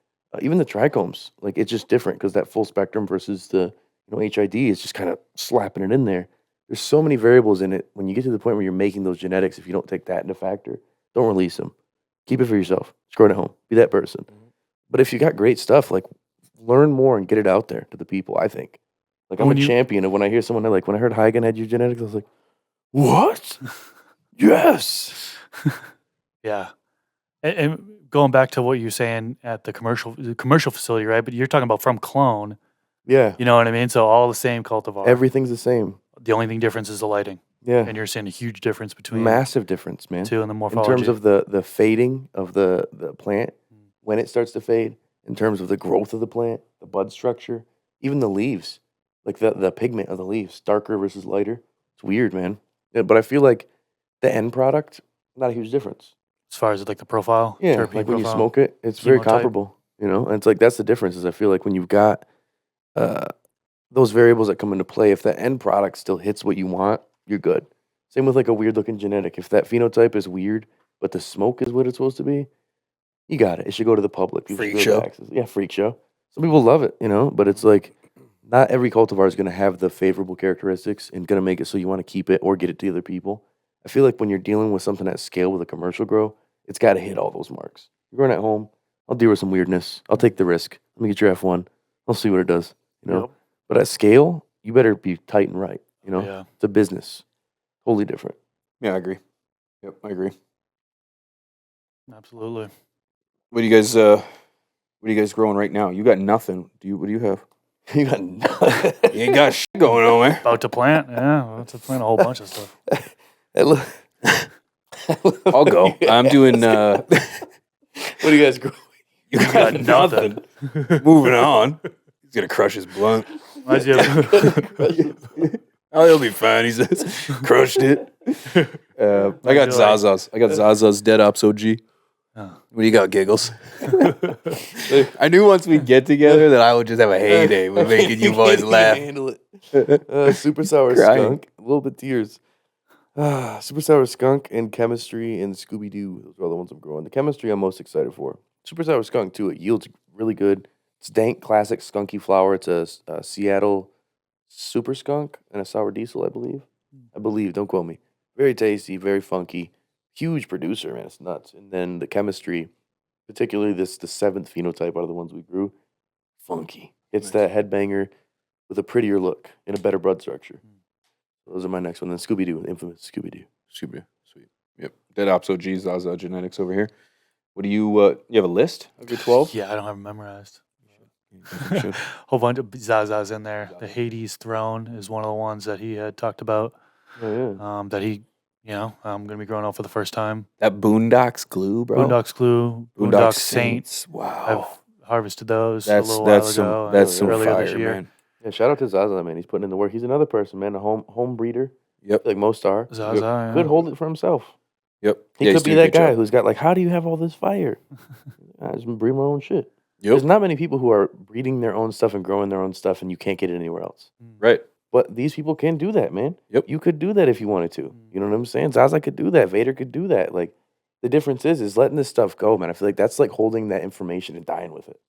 Speaker 4: even the trichomes, like it's just different because that full spectrum versus the HID is just kind of slapping it in there. There's so many variables in it. When you get to the point where you're making those genetics, if you don't take that into factor, don't release them. Keep it for yourself. Just grow it at home. Be that person. But if you got great stuff, like learn more and get it out there to the people, I think. Like I'm a champion of when I hear someone like, when I heard Huygen had eugenetics, I was like, what? Yes.
Speaker 2: Yeah. And going back to what you're saying at the commercial facility, right? But you're talking about from clone.
Speaker 4: Yeah.
Speaker 2: You know what I mean? So all the same cultivar.
Speaker 4: Everything's the same.
Speaker 2: The only thing difference is the lighting.
Speaker 4: Yeah.
Speaker 2: And you're seeing a huge difference between
Speaker 4: Massive difference, man.
Speaker 2: two and the
Speaker 4: In
Speaker 2: morphology.
Speaker 4: terms of the fading of the plant, when it starts to fade, in terms of the growth of the plant, the bud structure, even the leaves, like the pigment of the leaves, darker versus lighter. It's weird, man. Yeah, but I feel like the end product, not a huge difference.
Speaker 2: as far as like the profile.
Speaker 4: Yeah,
Speaker 2: terpene
Speaker 4: like when you
Speaker 2: profile.
Speaker 4: smoke it, it's very
Speaker 2: chemotype.
Speaker 4: comparable, And it's like that's the difference. Is I feel like when you've got those variables that come into play, if that end product still hits what you want, you're good. Same with like a weird looking genetic. If that phenotype is weird, but the smoke is what it's supposed to be, you got it. It should go to the public. People
Speaker 5: Freak
Speaker 4: should be able
Speaker 5: show.
Speaker 4: to access it. Yeah, freak show. Some people love it, but it's like not every cultivar is going to have the favorable characteristics and going to make it so you want to keep it or get it to other people. I feel like when you're dealing with something at scale with a commercial grow, it's got to hit all those marks. You're growing at home, I'll deal with some weirdness. I'll take the risk. Let me get your F1. I'll see what it does,
Speaker 2: Yep.
Speaker 4: But at scale, you better be tight and right,
Speaker 2: Yeah.
Speaker 4: It's a business. Totally different.
Speaker 5: Yeah, I agree. Yep, I agree.
Speaker 2: Absolutely.
Speaker 5: What are you guys growing right now? You got nothing. What do you have?
Speaker 4: You got nothing.
Speaker 5: You ain't got shit going on, man.
Speaker 2: About to plant. Yeah. About to plant a whole bunch of stuff.
Speaker 5: I'll go. I'm doing
Speaker 4: What do you guys grow?
Speaker 5: you
Speaker 2: got nothing.
Speaker 5: Moving on. He's gonna crush his blunt.
Speaker 2: Reminds you of-
Speaker 5: Oh, he'll be fine, he says. Crushed it. I got Zaza's. I got Zaza's Dead Ops OG.
Speaker 2: Oh.
Speaker 5: What do you got, Giggles? I knew once we get together that I would just have a heyday with making you boys
Speaker 4: Can't
Speaker 5: laugh.
Speaker 4: handle it. Super sour
Speaker 5: Crying.
Speaker 4: skunk, a little bit tears. Super sour skunk and chemistry and Scooby Doo. Those are all the ones I'm growing. The chemistry I'm most excited for. Super sour skunk too. It yields really good. It's dank, classic skunky flower. It's a Seattle super skunk and a sour diesel, I believe. Don't quote me. Very tasty, very funky. Huge producer, man. It's nuts. And then the chemistry, particularly the seventh phenotype out of the ones we grew, funky. It's
Speaker 5: Nice.
Speaker 4: that headbanger with a prettier look and a better bud structure. Those are my next one. Then Scooby Doo, infamous Scooby Doo.
Speaker 5: Sweet. Yep. Dead Ops OG Zaza Genetics over here. What do you have a list of your 12?
Speaker 2: Yeah, I don't have them memorized.
Speaker 5: Should.
Speaker 2: Whole bunch of Zaza's in there. The Hades throne is one of the ones that he had talked about.
Speaker 4: Oh yeah.
Speaker 2: That he, I'm gonna be growing out for the first time.
Speaker 5: That Boondocks glue, bro.
Speaker 2: Boondocks Glue, Boondocks Saints.
Speaker 5: Wow.
Speaker 2: I've harvested those
Speaker 5: That's
Speaker 2: a little while
Speaker 5: some
Speaker 2: ago.
Speaker 5: that's some
Speaker 2: earlier
Speaker 5: fire,
Speaker 2: this year.
Speaker 5: man.
Speaker 4: Yeah, shout out to Zaza, man. He's putting in the work. He's another person, man. A home breeder,
Speaker 5: Yep.
Speaker 4: like most are.
Speaker 2: Zaza, yeah.
Speaker 4: Could hold it for himself.
Speaker 5: Yep.
Speaker 4: He
Speaker 5: Yeah, he's
Speaker 4: could be
Speaker 5: doing a
Speaker 4: that
Speaker 5: good
Speaker 4: guy
Speaker 5: job.
Speaker 4: who's got like, how do you have all this fire? I just breed my own shit.
Speaker 5: Yep.
Speaker 4: There's not many people who are breeding their own stuff and growing their own stuff, and you can't get it anywhere else.
Speaker 5: Right.
Speaker 4: But these people can do that, man.
Speaker 5: Yep.
Speaker 4: You could do that if you wanted to. You know what I'm saying? Zaza could do that. Vader could do that. Like, the difference is letting this stuff go, man. I feel like that's like holding that information and dying with it.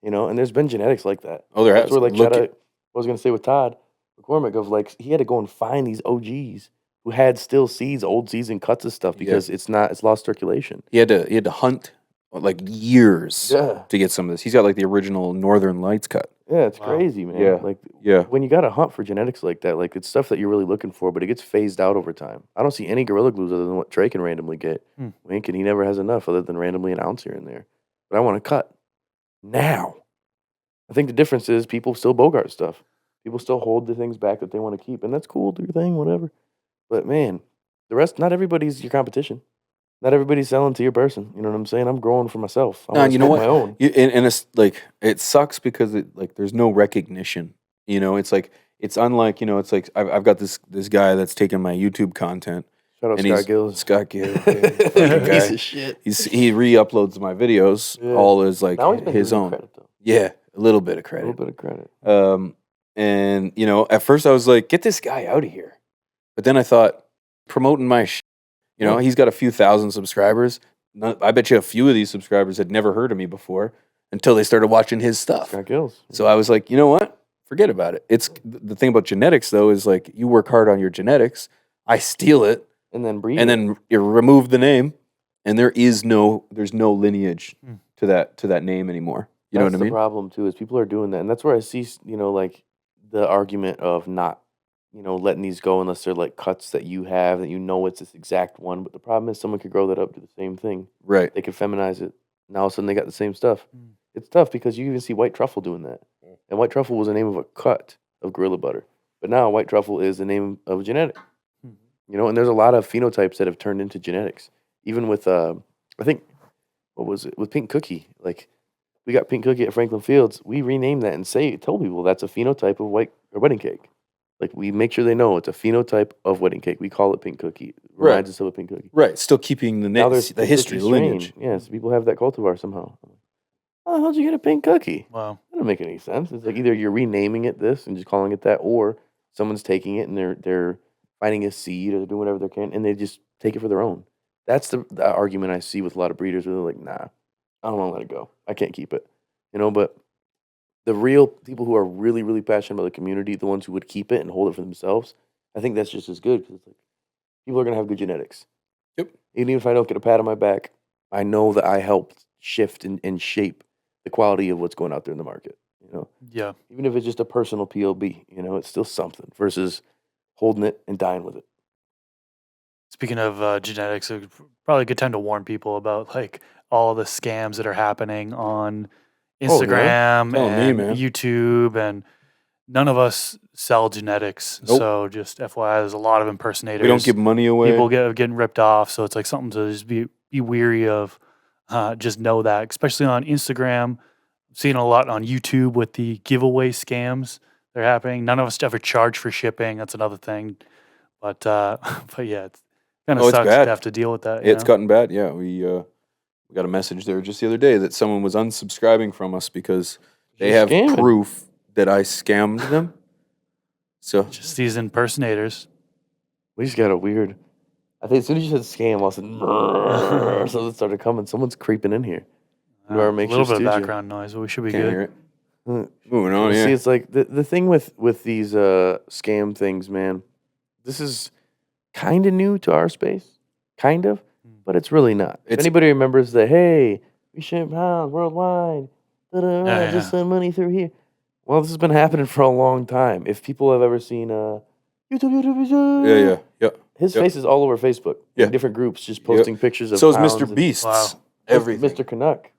Speaker 4: And there's been genetics like that.
Speaker 5: Oh, there
Speaker 4: That's
Speaker 5: has.
Speaker 4: where, like,
Speaker 5: Look
Speaker 4: shout
Speaker 5: at-
Speaker 4: out, I was going to say with Todd McCormick of, like, he had to go and find these OGs who had still seeds, old seeds and cuts of stuff because it's lost circulation.
Speaker 5: he had to hunt like years
Speaker 4: Yeah.
Speaker 5: to get some of this. He's got like the original Northern Lights cut.
Speaker 4: Yeah, it's
Speaker 2: Wow.
Speaker 4: crazy, man.
Speaker 5: Yeah.
Speaker 4: Like,
Speaker 5: Yeah.
Speaker 4: when you got to hunt for genetics like that, like, it's stuff that you're really looking for, but it gets phased out over time. I don't see any Gorilla Glues other than what Trey can randomly get. Wink, and he never has enough other than randomly an ounce here and there. But I want to cut now. I think the difference is people still Bogart stuff. People still hold the things back that they want to keep, and that's cool. Do your thing, whatever. But man, the rest, not everybody's your competition. Not everybody's selling to your person. You know what I'm saying? I'm growing for myself. I
Speaker 5: No,
Speaker 4: want
Speaker 5: you
Speaker 4: to
Speaker 5: know
Speaker 4: smoke
Speaker 5: what?
Speaker 4: my own.
Speaker 5: And it's like it sucks because there's no recognition. You know, it's like it's unlike it's like I've got this guy that's taking my YouTube content.
Speaker 4: Shout out
Speaker 5: And
Speaker 4: Scott Gills.
Speaker 5: Scott Gill, fucking
Speaker 4: Piece
Speaker 5: guy.
Speaker 4: of shit.
Speaker 5: He re-uploads my videos
Speaker 4: Yeah.
Speaker 5: all as like
Speaker 4: Now he's been
Speaker 5: his
Speaker 4: giving you
Speaker 5: own.
Speaker 4: credit, though.
Speaker 5: Yeah, a little bit of
Speaker 4: A
Speaker 5: credit.
Speaker 4: little bit of credit.
Speaker 5: And at first I was like, get this guy out of here. But then I thought, promoting my shit. He's got a few thousand subscribers. I bet you a few of these subscribers had never heard of me before until they started watching his stuff.
Speaker 4: Scott Gills.
Speaker 5: So I was like, you know what? Forget about it. It's the thing about genetics though is like you work hard on your genetics. I steal it
Speaker 4: And then breed.
Speaker 5: and then you remove the name, and there's no lineage to that name anymore. You know what I
Speaker 4: That's
Speaker 5: mean?
Speaker 4: the problem too, is people are doing that, and that's where I see, like the argument of not, letting these go unless they're like cuts that you have that it's this exact one. But the problem is someone could grow that up to the same thing.
Speaker 5: Right.
Speaker 4: They could feminize it. Now all of a sudden they got the same stuff. It's tough because you even see White Truffle doing that, and White Truffle was the name of a cut of Gorilla Butter, but now White Truffle is the name of a genetic. And there's a lot of phenotypes that have turned into genetics. Even with I think what was it with Pink Cookie? Like we got Pink Cookie at Franklin Fields. We renamed that and tell people that's a phenotype of wedding cake. Like we make sure they know it's a phenotype of wedding cake. We call it Pink Cookie. It reminds us of a Pink Cookie.
Speaker 5: Right. Still keeping the
Speaker 4: Now there's
Speaker 5: the history, the
Speaker 4: Cookie strain.
Speaker 5: lineage.
Speaker 4: Yes, people have that cultivar somehow. Oh, how'd you get a Pink Cookie?
Speaker 2: Wow.
Speaker 4: That doesn't make any sense. It's like either you're renaming it this and just calling it that, or someone's taking it and they're finding a seed or they're doing whatever they can and they just take it for their own. That's the argument I see with a lot of breeders where they're like, nah, I don't want to let it go. I can't keep it. But the real people who are really, really passionate about the community, the ones who would keep it and hold it for themselves, I think that's just as good because it's like people are going to have good genetics.
Speaker 5: Yep.
Speaker 4: Even if I don't get a pat on my back, I know that I helped shift and shape the quality of what's going out there in the market.
Speaker 2: Yeah.
Speaker 4: Even if it's just a personal PLB, it's still something versus holding it and dying with it.
Speaker 2: Speaking of genetics, it's probably a good time to warn people about like all the scams that are happening on Instagram
Speaker 5: Tell me,
Speaker 2: and
Speaker 5: man.
Speaker 2: YouTube, and none of us sell genetics.
Speaker 5: Nope.
Speaker 2: So just FYI, there's a lot of impersonators.
Speaker 5: We don't give money away.
Speaker 2: People getting ripped off, so it's like something to just be weary of. Just know that, especially on Instagram. I'm seeing a lot on YouTube with the giveaway scams that are happening. None of us ever charge for shipping. That's another thing. But yeah, it's kind of
Speaker 5: it's
Speaker 2: sucks
Speaker 5: bad.
Speaker 2: to have to deal with that.
Speaker 5: It's gotten bad. Yeah, we got a message there just the other day that someone was unsubscribing from us because they have
Speaker 4: scamming.
Speaker 5: proof that I scammed them. So
Speaker 2: Just these impersonators.
Speaker 4: We just got a weird. I think as soon as you said scam, all of a sudden, something started coming. Someone's creeping in here. Into our
Speaker 2: A
Speaker 4: makeshift
Speaker 2: little bit of
Speaker 4: studio.
Speaker 2: background noise, but we should be
Speaker 5: can't
Speaker 2: good.
Speaker 5: hear it.
Speaker 4: Hmm.
Speaker 5: Moving on.
Speaker 4: See,
Speaker 5: Yeah.
Speaker 4: it's like the thing with these scam things, man. This is kind of new to our space, kind of, but it's really not. If
Speaker 5: It's-
Speaker 4: anybody remembers the hey, we ship pounds worldwide,
Speaker 2: Yeah,
Speaker 4: just
Speaker 2: yeah.
Speaker 4: send money through here. Well, this has been happening for a long time. If people have ever seen YouTube,
Speaker 5: Yeah.
Speaker 4: his
Speaker 5: Yep.
Speaker 4: face is all over Facebook.
Speaker 5: Yeah.
Speaker 4: In different groups, just posting pictures of.
Speaker 5: So is
Speaker 4: pounds
Speaker 5: Mr.
Speaker 4: and-
Speaker 5: Beast's.
Speaker 2: Wow.
Speaker 5: Everything.
Speaker 4: Mr. Canuck.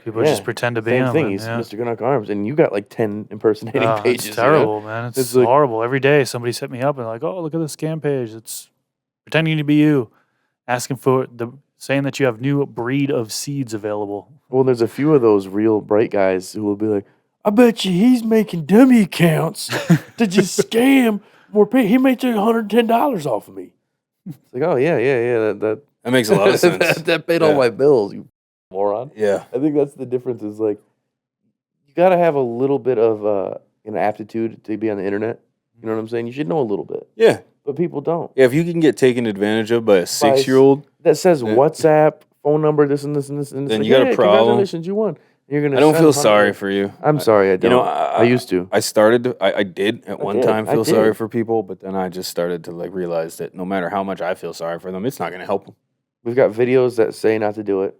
Speaker 2: People
Speaker 4: Yeah.
Speaker 2: just pretend to be
Speaker 4: Same
Speaker 2: him.
Speaker 4: thing.
Speaker 2: and,
Speaker 4: He's
Speaker 2: yeah.
Speaker 4: Mr. Canuck Arms, and you got like 10 impersonating
Speaker 2: Oh,
Speaker 4: pages.
Speaker 2: it's
Speaker 4: you know?
Speaker 2: terrible, man. It's,
Speaker 4: It's like-
Speaker 2: horrible. Every day somebody set me up and like, oh, look at this scam page. It's pretending to be you, asking for saying that you have new breed of seeds available.
Speaker 4: Well, there's a few of those real bright guys who will be like, I bet you he's making dummy accounts to just scam more pay. He made $110 off of me. It's like, oh, yeah. That
Speaker 5: That makes a lot of sense.
Speaker 4: that paid all
Speaker 5: Yeah.
Speaker 4: my bills, you moron.
Speaker 5: Yeah.
Speaker 4: I think that's the difference is like, you got to have a little bit of an aptitude to be on the internet. You know what I'm saying? You should know a little bit,
Speaker 5: Yeah.
Speaker 4: but people don't.
Speaker 5: Yeah. If you can get taken advantage of by a 6-year-old,
Speaker 4: That says
Speaker 5: Yeah.
Speaker 4: WhatsApp, phone number, this and this and this. And it's
Speaker 5: Then
Speaker 4: like,
Speaker 5: you got a
Speaker 4: "Hey,
Speaker 5: problem."
Speaker 4: Congratulations, you won. You're gonna
Speaker 5: I don't
Speaker 4: send
Speaker 5: feel
Speaker 4: 100
Speaker 5: sorry for you.
Speaker 4: I'm sorry, I don't.
Speaker 5: You know,
Speaker 4: I used to.
Speaker 5: I started to, I did at one
Speaker 4: did,
Speaker 5: time
Speaker 4: I
Speaker 5: feel
Speaker 4: did.
Speaker 5: sorry for people, but then I just started to like realize that no matter how much I feel sorry for them, it's not going to help them.
Speaker 4: We've got videos that say not to do it.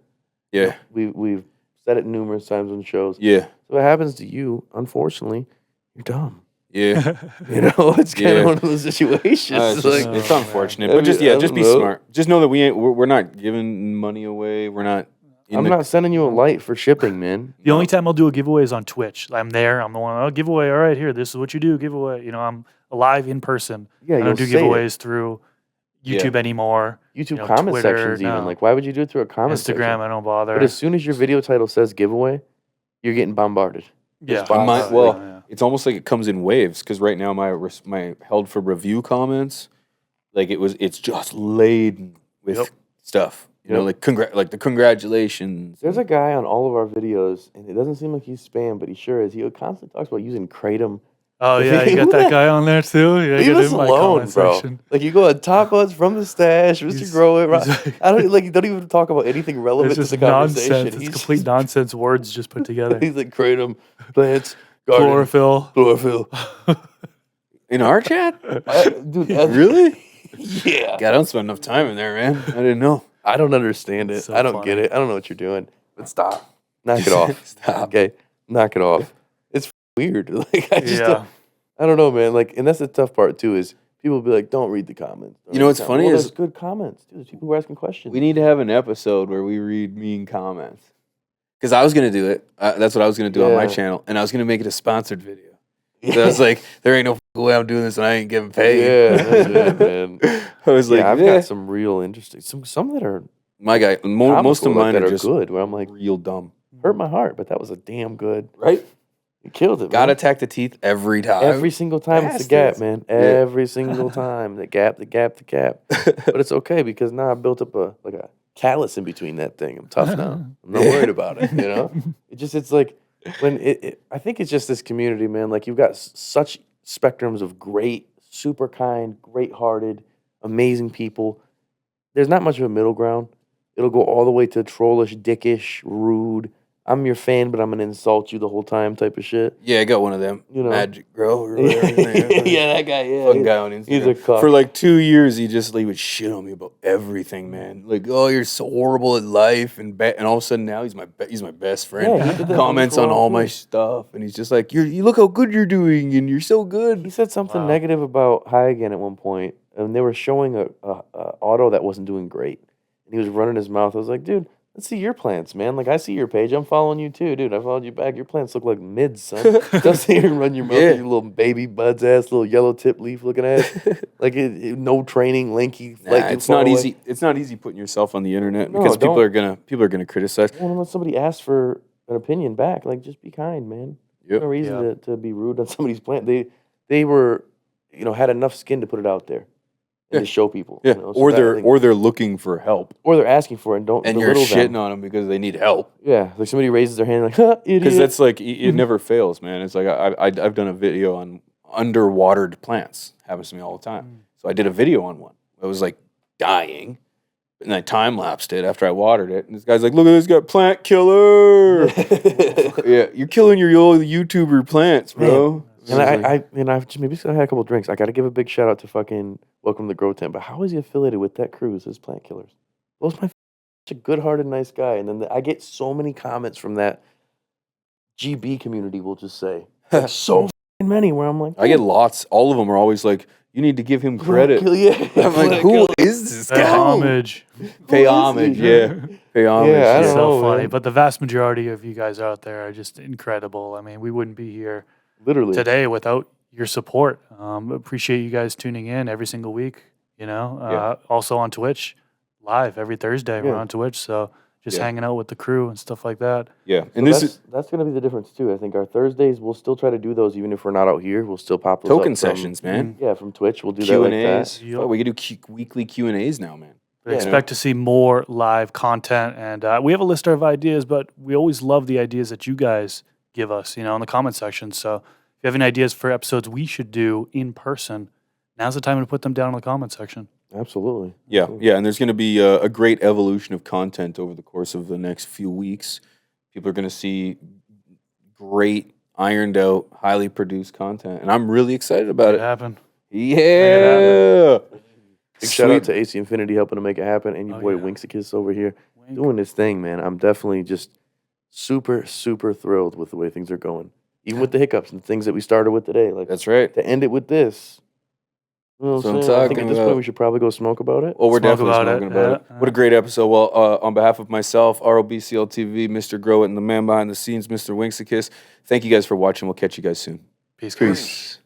Speaker 5: Yeah.
Speaker 4: We've said it numerous times on shows.
Speaker 5: Yeah.
Speaker 4: So what happens to you, unfortunately, you're dumb.
Speaker 5: Yeah.
Speaker 4: You know, it's kind of
Speaker 5: Yeah.
Speaker 4: one of those situations.
Speaker 5: It's, just,
Speaker 4: like,
Speaker 5: it's unfortunate,
Speaker 4: I
Speaker 5: but just
Speaker 4: mean, I
Speaker 5: just be
Speaker 4: don't know.
Speaker 5: smart. Just know that we're not giving money away. We're not.
Speaker 4: I'm not sending you a light for shipping, man.
Speaker 2: The only time I'll do a giveaway is on Twitch. I'm there. I'm the one. Oh, giveaway. All right, here. This is what you do. Giveaway. You know, I'm alive in person.
Speaker 4: Yeah,
Speaker 2: I don't do
Speaker 4: you'll say it.
Speaker 2: giveaways through YouTube anymore.
Speaker 4: YouTube
Speaker 2: You know,
Speaker 4: comment
Speaker 2: Twitter,
Speaker 4: sections, even.
Speaker 2: no.
Speaker 4: Like, why would you do it through a comment
Speaker 2: Instagram,
Speaker 4: section?
Speaker 2: I don't bother.
Speaker 4: But as soon as your video title says giveaway, you're getting bombarded.
Speaker 2: yeah,
Speaker 4: bots.
Speaker 2: yeah.
Speaker 5: It's almost like it comes in waves because right now my held for review comments, like it's just laden with stuff. You know, like the congratulations.
Speaker 4: There's a guy on all of our videos, and it doesn't seem like he's spam, but he sure is. He constantly talks about using Kratom.
Speaker 2: Oh yeah, you got that guy on there too. Yeah,
Speaker 4: Leave
Speaker 2: get
Speaker 4: us
Speaker 2: in my
Speaker 4: alone,
Speaker 2: comment
Speaker 4: bro.
Speaker 2: section.
Speaker 4: Like you go on Top Buds from the stash, Mr.
Speaker 2: He's-
Speaker 4: Grow It.
Speaker 2: he's like-
Speaker 4: I don't even talk about anything relevant
Speaker 2: It's
Speaker 4: to
Speaker 2: just
Speaker 4: the conversation.
Speaker 2: nonsense. It's
Speaker 4: He's
Speaker 2: complete nonsense words just put together.
Speaker 4: He's like Kratom, plants, garden,
Speaker 2: Chlorophyll.
Speaker 4: chlorophyll.
Speaker 5: In our chat?
Speaker 4: Dude,
Speaker 5: Really?
Speaker 4: yeah.
Speaker 5: God, I don't spend enough time in there, man. I didn't know.
Speaker 4: I don't understand it.
Speaker 2: So
Speaker 4: I don't
Speaker 2: funny.
Speaker 4: get it. I don't know what you're doing. But stop. Knock it off.
Speaker 5: Stop.
Speaker 4: Okay. Knock it off. It's weird. Like I just
Speaker 2: Yeah.
Speaker 4: I don't know, man. Like, and that's the tough part too, is people be like, don't read the comments. Don't
Speaker 5: You know
Speaker 4: read
Speaker 5: what's
Speaker 4: the
Speaker 5: funny
Speaker 4: comments.
Speaker 5: is-
Speaker 4: there's good comments. Dude, there's people who are asking questions.
Speaker 5: We need to have an episode where we read mean comments. Because I was going to do it. That's what I was going to do on my
Speaker 4: Yeah.
Speaker 5: channel. And I was going to make it a sponsored video. So I was like, there ain't no fucking way I'm doing this and I ain't getting paid.
Speaker 4: Yeah, that's it, man.
Speaker 5: I was like,
Speaker 4: Yeah, I've
Speaker 5: yeah.
Speaker 4: got some real interesting, some that are
Speaker 5: My guy, most of
Speaker 4: comical,
Speaker 5: mine
Speaker 4: that
Speaker 5: are
Speaker 4: are
Speaker 5: just
Speaker 4: good. Where I'm like,
Speaker 5: real dumb.
Speaker 4: hurt my heart, but that was a damn good.
Speaker 5: Right?
Speaker 4: You killed it.
Speaker 5: Gotta
Speaker 4: man.
Speaker 5: attack the teeth every time.
Speaker 4: Every single time it's the gap,
Speaker 5: Bastards.
Speaker 4: man.
Speaker 5: Yeah.
Speaker 4: Every single time, the gap. But it's okay because now I built up a callus in between that thing. I'm tough now. I'm not worried about it. You know, it's like when I think it's just this community, man. Like you've got such spectrums of great, super kind, great-hearted, amazing people. There's not much of a middle ground. It'll go all the way to trollish, dickish, rude. I'm your fan, but I'm gonna insult you the whole time type of shit.
Speaker 5: Yeah, I got one of them.
Speaker 4: You know.
Speaker 5: Magic Grow or whatever.
Speaker 4: Yeah, that guy. Yeah,
Speaker 5: Fucking guy on Instagram.
Speaker 4: he's a cuck.
Speaker 5: For like 2 years, he would shit on me about everything, man. Like, oh, you're so horrible at life, and all of a sudden now he's my best friend.
Speaker 4: Yeah, he did that
Speaker 5: Comments on
Speaker 4: before,
Speaker 5: all
Speaker 4: too.
Speaker 5: my stuff, and he's just like, you look how good you're doing, and you're so
Speaker 4: He
Speaker 5: good.
Speaker 4: said something
Speaker 2: Wow.
Speaker 4: negative about High Again at one point, and they were showing a auto that wasn't doing great, and he was running his mouth. I was like, dude, let's see your plants, man. Like I see your page, I'm following you too, dude. I followed you back. Your plants look like mids, son. Don't sit here and run your mouth,
Speaker 5: Yeah.
Speaker 4: with your little baby buds ass, little yellow tip leaf looking ass. Like no training, lanky.
Speaker 5: Nah,
Speaker 4: like too
Speaker 5: it's
Speaker 4: far
Speaker 5: not
Speaker 4: away.
Speaker 5: easy. It's not easy putting yourself on the internet
Speaker 4: No,
Speaker 5: because people
Speaker 4: don't.
Speaker 5: are gonna criticize.
Speaker 4: Well, unless somebody asks for an opinion back, like just be kind, man.
Speaker 5: Yep.
Speaker 4: No reason to be rude on somebody's plant. They were, had enough skin to put it out there and
Speaker 5: Yeah.
Speaker 4: to show people.
Speaker 5: Yeah,
Speaker 4: so
Speaker 5: or
Speaker 4: that, I think-
Speaker 5: they're looking for help,
Speaker 4: or they're asking for it and don't
Speaker 5: and you're
Speaker 4: belittle
Speaker 5: shitting
Speaker 4: them.
Speaker 5: on them because they need help.
Speaker 4: Yeah, like somebody raises their hand like, huh, idiot.
Speaker 5: Because that's like it never fails, man. It's like I've done a video on underwatered plants. Happens to me all the time. So I did a video on one. It was like dying, and I time lapsed it after I watered it. And this guy's like, "Look at this guy, plant killer! Yeah, you're killing your old YouTuber plants, bro."
Speaker 4: And I've maybe I had a couple drinks. I got to give a big shout out to fucking Welcome to Grow Tent. But how is he affiliated with that cruise as Plant Killers? Blows my such a good-hearted, nice guy. And then I get so many comments from that GB community. We'll just say like, so fucking many. Where I'm like,
Speaker 5: I get lots. All of them are always like, "You need to give him credit."
Speaker 4: Yeah,
Speaker 5: I'm like,
Speaker 4: Plant
Speaker 5: "Who
Speaker 4: Killer.
Speaker 5: is this
Speaker 2: Pay
Speaker 5: guy?"
Speaker 2: homage.
Speaker 5: Pay
Speaker 4: Who is
Speaker 5: homage,
Speaker 4: he?
Speaker 5: yeah. Pay homage.
Speaker 4: Yeah, I
Speaker 2: It's
Speaker 4: don't
Speaker 2: so
Speaker 4: know,
Speaker 2: funny.
Speaker 4: man.
Speaker 2: But the vast majority of you guys out there are just incredible. I mean, we wouldn't be here
Speaker 4: Literally.
Speaker 2: today without your support. Appreciate you guys tuning in every single week. Also on Twitch, live every Thursday. We're
Speaker 4: Yeah.
Speaker 2: on Twitch, so just
Speaker 5: Yeah.
Speaker 2: hanging out with the crew and stuff like that.
Speaker 5: Yeah,
Speaker 4: So
Speaker 5: and this is
Speaker 4: that's going to be the difference too. I think our Thursdays we'll still try to do those even if we're not out here. We'll still pop those
Speaker 5: token
Speaker 4: up from-
Speaker 5: sessions, man.
Speaker 4: Yeah, from Twitch. We'll do
Speaker 5: Q
Speaker 4: that
Speaker 5: and
Speaker 4: like
Speaker 5: A's.
Speaker 4: that.
Speaker 2: Yep.
Speaker 5: We could do weekly Q and A's now, man.
Speaker 2: But
Speaker 4: Yeah.
Speaker 2: expect to see more live content, and we have a list of ideas, but we always love the ideas that you guys give us, in the comment section. So if you have any ideas for episodes we should do in person, now's the time to put them down in the comment section.
Speaker 4: Absolutely.
Speaker 5: Yeah, yeah, and there's going to be a great evolution of content over the course of the next few weeks. People are going to see great, ironed out, highly produced content, and I'm really excited about
Speaker 2: It
Speaker 5: it.
Speaker 2: happened.
Speaker 5: Yeah.
Speaker 4: Big shout out
Speaker 5: Sweet.
Speaker 4: to AC Infinity helping to make it happen, and your
Speaker 2: Oh,
Speaker 4: boy
Speaker 2: yeah.
Speaker 4: Winksicus over here
Speaker 2: Wink.
Speaker 4: doing his thing, man. I'm definitely just super, super thrilled with the way things are going. Even with the hiccups and things that we started with today. Like,
Speaker 5: That's right.
Speaker 4: to end it with this. You know what
Speaker 5: So
Speaker 4: I'm
Speaker 5: I'm
Speaker 4: saying? I think
Speaker 5: talking
Speaker 4: at this
Speaker 5: about-
Speaker 4: point we should probably go smoke about it.
Speaker 5: Well, we're
Speaker 2: Smoke
Speaker 5: definitely
Speaker 2: about it,
Speaker 5: smoking about it.
Speaker 2: yeah.
Speaker 5: What a great episode. Well, on behalf of myself, ROB CLtv, Mr. Grow It, and the man behind the scenes, Mr. Winksikis, thank you guys for watching. We'll catch you guys soon.
Speaker 2: Peace.
Speaker 4: Peace.